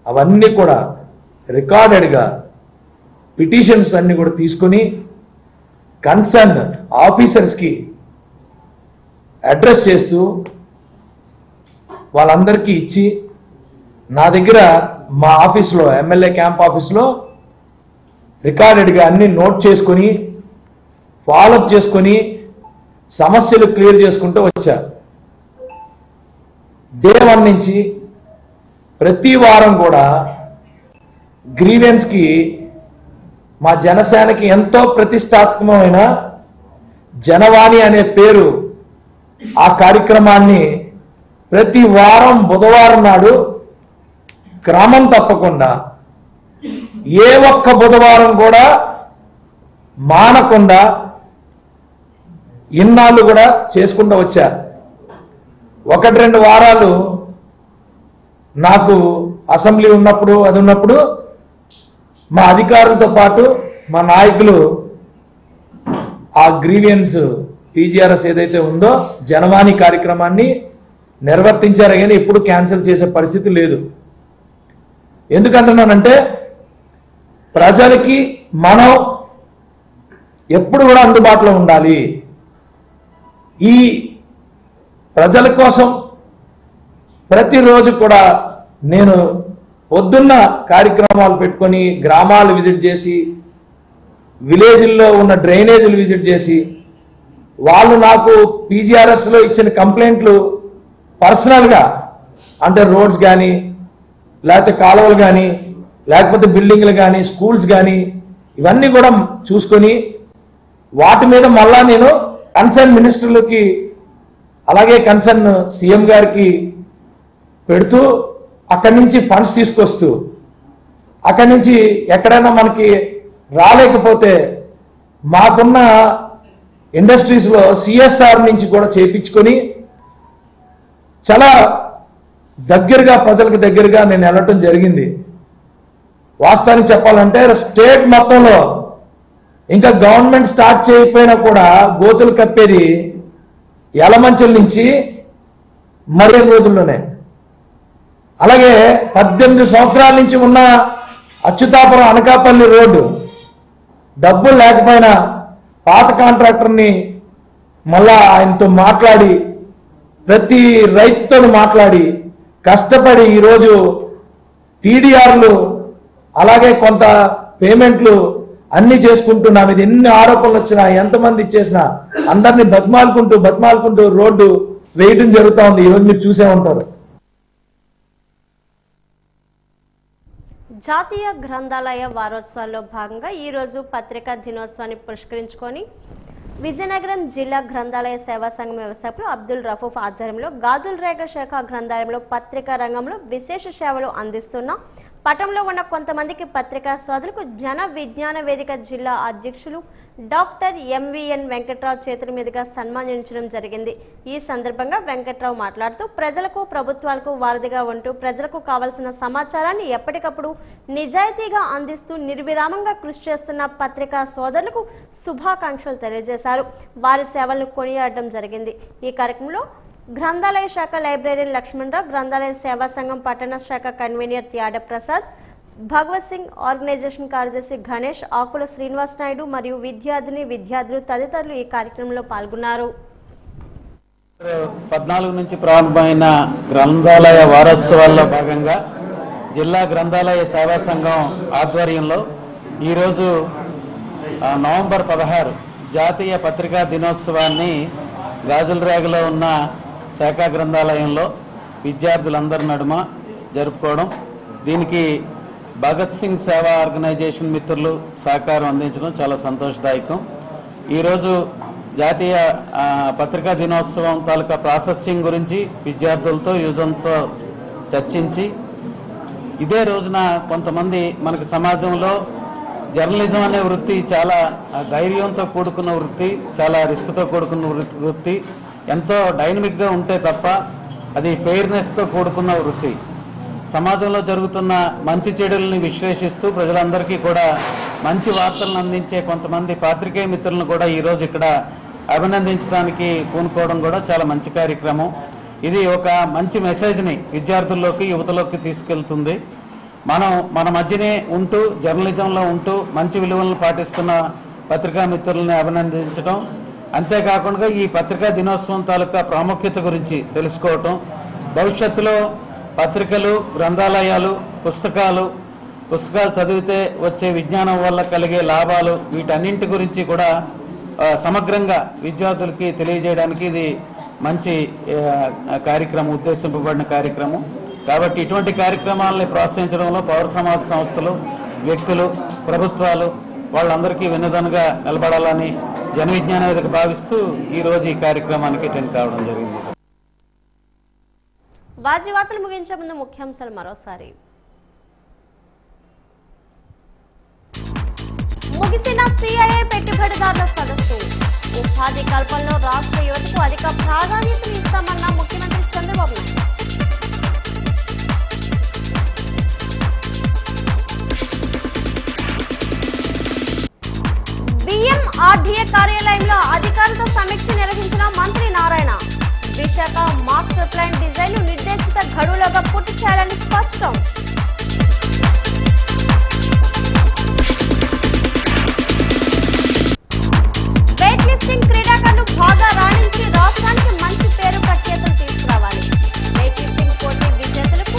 అవన్నీ కూడా రికార్డెడ్గా పిటిషన్స్ అన్ని కూడా తీసుకొని కన్సర్న్ ఆఫీసర్స్కి అడ్రస్ చేస్తూ వాళ్ళందరికీ ఇచ్చి, నా దగ్గర మా ఆఫీస్లో ఎమ్మెల్యే క్యాంప్ ఆఫీస్లో రికార్డెడ్గా అన్ని నోట్ చేసుకొని ఫాలోఅప్ చేసుకొని సమస్యలు క్లియర్ చేసుకుంటూ వచ్చా. డే 1 నుంచి ప్రతి వారం కూడా గ్రీవెన్స్కి మా జనసేనకి ఎంతో ప్రతిష్టాత్మకమైన జనవాణి అనే పేరు ఆ కార్యక్రమాన్ని ప్రతి వారం బుధవారం నాడు క్రమం తప్పకుండా ఏ ఒక్క బుధవారం కూడా మానకుండా ఇన్నాళ్ళు కూడా చేసుకుంటూ వచ్చారు. 1-2 వారాలు నాకు అసెంబ్లీ ఉన్నప్పుడు మా అధికారులతో పాటు మా నాయకులు ఆ గ్రీవియన్స్ పీజీఆర్ఎస్ ఏదైతే ఉందో జనవాణి కార్యక్రమాన్ని నిర్వర్తించారు, కానీ ఎప్పుడు క్యాన్సిల్ చేసే పరిస్థితి లేదు. ఎందుకంటున్నానంటే ప్రజలకి మనం ఎప్పుడు కూడా అందుబాటులో ఉండాలి. ఈ ప్రజల కోసం ప్రతిరోజు కూడా నేను పొద్దున్న కార్యక్రమాలు పెట్టుకొని గ్రామాలు విజిట్ చేసి విలేజ్ల్లో ఉన్న డ్రైనేజీలు విజిట్ చేసి వాళ్ళు నాకు పీజీఆర్ఎస్లో ఇచ్చిన కంప్లైంట్లు పర్సనల్గా అంటే రోడ్స్ కానీ లేకపోతే కాలువలు కానీ లేకపోతే బిల్డింగ్లు కానీ స్కూల్స్ కానీ ఇవన్నీ కూడా చూసుకొని వాటి మీద మళ్ళా నేను కన్సర్న్ మినిస్టర్లకి అలాగే కన్సర్న్ సీఎం గారికి పెడుతూ అక్కడి నుంచి ఫండ్స్ తీసుకొస్తూ అక్కడి నుంచి ఎక్కడైనా మనకి రాలేకపోతే మాకున్న ఇండస్ట్రీస్లో సిఎస్ఆర్ నుంచి కూడా చేయించుకొని చాలా దగ్గరగా ప్రజలకు దగ్గరగా నేను వెళ్ళటం జరిగింది. వాస్తవానికి చెప్పాలంటే స్టేట్ మొత్తంలో ఇంకా గవర్నమెంట్ స్టార్ట్ చేయకపోయినా కూడా గోతులు కప్పేది యలమంచిల నుంచి మరిన్ని రోజుల్లోనే. అలాగే 18 సంవత్సరాల నుంచి ఉన్న అచ్యుతాపురం అనకాపల్లి రోడ్డు డబ్బులు లేకపోయినా పాత కాంట్రాక్టర్ని మళ్ళా ఆయనతో మాట్లాడి ప్రతి రైతుతో మాట్లాడి కష్టపడి ఈరోజు టీడీఆర్లు అలాగే కొంత పేమెంట్లు అన్ని చేసుకుంటూ నా మీద ఎన్ని ఆరోపణలు వచ్చినా ఎంతమంది ఇచ్చేసినా అందరినీ బతిమాలుకుంటూ రోడ్డు వేయడం జరుగుతూ ఉంది. ఈరోజు మీరు చూసే ఉంటారు. జాతీయ గ్రంథాలయ వారోత్సవాల్లో భాగంగా ఈరోజు పత్రికా దినోత్సవాన్ని పురస్కరించుకొని విజయనగరం జిల్లా గ్రంథాలయ సేవా సంఘం వ్యవస్థాపకులు అబ్దుల్ రఫూఫ్ ఆధ్వర్యంలో గాజులరేగ శాఖ గ్రంథాలయంలో పత్రికా రంగంలో విశేష సేవలు అందిస్తున్న పటంలో ఉన్న కొంతమందికి పత్రికా సోదరులకు జన విజ్ఞాన వేదిక జిల్లా అధ్యక్షులు డాక్టర్ ఎంవిఎన్ వెంకట్రావు చేతుల మీదుగా సన్మానించడం జరిగింది. ఈ సందర్భంగా వెంకట్రావు మాట్లాడుతూ ప్రజలకు ప్రభుత్వాలకు వారధిగా ఉంటూ ప్రజలకు కావాల్సిన సమాచారాన్ని ఎప్పటికప్పుడు నిజాయితీగా అందిస్తూ నిర్విరామంగా కృషి చేస్తున్న పత్రికా సోదరులకు శుభాకాంక్షలు తెలియజేశారు. వారి సేవలను కొనియాడడం జరిగింది. ఈ కార్యక్రమంలో గ్రంథాలయ శాఖ లైబ్రరీన్ లక్ష్మణరావు, గ్రంథాలయ సేవా సంఘం పట్టణ శాఖ కన్వీనర్ త్యాడ ప్రసాద్, భగవత్ సింగ్ ఆర్గనైజేషన్ కార్యదర్శి గణేష్, ఆకుల శ్రీనివాస్ నాయుడు మరియు విద్యార్థులు తదితరులు ఈ కార్యక్రమంలో పాల్గొన్నారు. 14 నుంచి ప్రారంభమైన గ్రంథాలయ వారోత్సవాల్లో భాగంగా జిల్లా గ్రంథాలయ సేవా సంఘం ఆధ్వర్యంలో ఈరోజు నవంబర్ 16 జాతీయ పత్రికా దినోత్సవాన్ని గాజులరేగలో ఉన్న శాఖా గ్రంథాలయంలో విద్యార్థులందరి నడుమ జరుపుకోవడం, దీనికి భగత్ సింగ్ సేవా ఆర్గనైజేషన్ మిత్రులు సహకారం అందించడం చాలా సంతోషదాయకం. ఈరోజు జాతీయ పత్రికా దినోత్సవం తాలూకా ప్రాసెసింగ్ గురించి విద్యార్థులతో యువజనతో చర్చించి ఇదే రోజున కొంతమంది మనకి సమాజంలో జర్నలిజం అనే వృత్తి చాలా ధైర్యంతో కూడుకున్న వృత్తి, చాలా రిస్క్తో కూడుకున్న వృత్తి, ఎంతో డైనమిక్గా ఉంటే తప్ప అది ఫెయిర్నెస్తో కూడుకున్న వృత్తి. సమాజంలో జరుగుతున్న మంచి చెడుల్ని విశ్లేషిస్తూ ప్రజలందరికీ కూడా మంచి వార్తలను అందించే కొంతమంది పాత్రికేయ మిత్రులను కూడా ఈరోజు ఇక్కడ అభినందించడానికి పూనుకోవడం కూడా చాలా మంచి కార్యక్రమం. ఇది ఒక మంచి మెసేజ్ని విద్యార్థుల్లోకి యువతలోకి తీసుకెళ్తుంది. మనం మన మధ్యనే ఉంటూ జర్నలిజంలో ఉంటూ మంచి విలువలను పాటిస్తున్న పత్రికా మిత్రులని అభినందించడం, అంతేకాకుండా ఈ పత్రికా దినోత్సవం తాలూకా ప్రాముఖ్యత గురించి తెలుసుకోవటం, భవిష్యత్తులో పత్రికలు, గ్రంథాలయాలు, పుస్తకాలు చదివితే వచ్చే విజ్ఞానం వల్ల కలిగే లాభాలు, వీటన్నింటి గురించి కూడా సమగ్రంగా విద్యార్థులకి తెలియజేయడానికి ఇది మంచి కార్యక్రమం, ఉద్దేశింపబడిన కార్యక్రమం. కాబట్టి ఇటువంటి కార్యక్రమాలని ప్రోత్సహించడంలో పౌర సమాజ సంస్థలు, వ్యక్తులు, ప్రభుత్వాలు వాళ్ళందరికీ వినోదంగా నిలబడాలని జన విజ్ఞాన వేదిక భావిస్తూ ఈరోజు ఈ కార్యక్రమానికి అటెండ్ కావడం జరిగింది. వార్తలు ముగించే ముందు ముఖ్యాంశాలు మరోసారి. ముగిసిన సిఐఏ పెట్టుబడిదారుల సదస్సు. ఉపాధి కల్పనలో రాష్ట్ర యువతకు అధిక ప్రాధాన్యతను ఇస్తామన్న ముఖ్యమంత్రి చంద్రబాబు నాయుడు. బిఎంఆర్డీఏ కార్యాలయంలో అధికారులతో సమీక్ష నిర్వహించిన మంత్రి Narayana. Visakha master plan design నిర్దేశిత గడువులోగా పూర్తి చేయాలని స్పష్టం. వెయిట్ లిఫ్టింగ్ క్రీడాకారులు బాగా రాణించి రాష్ట్రానికి మంచి పేరు ప్రఖ్యాతులు తీసుకురావాలి. వెయిట్ లిఫ్టింగ్ పోటీ విజేతలకు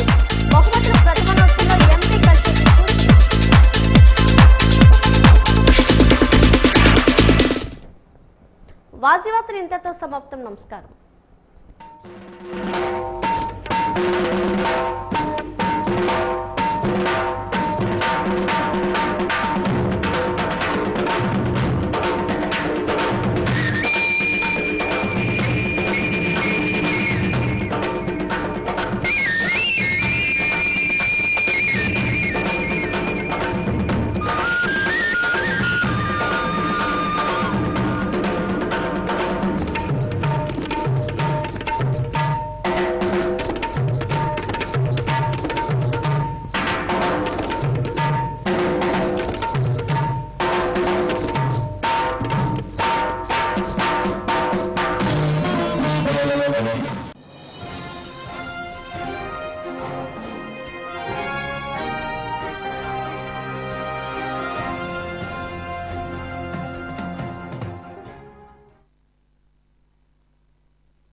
బహుమతుల ప్రతిమనోత్సవంలో ఎంపీ కలిసి సూచన. వార్తలు ఇంతతో సమాప్తం. నమస్కారం.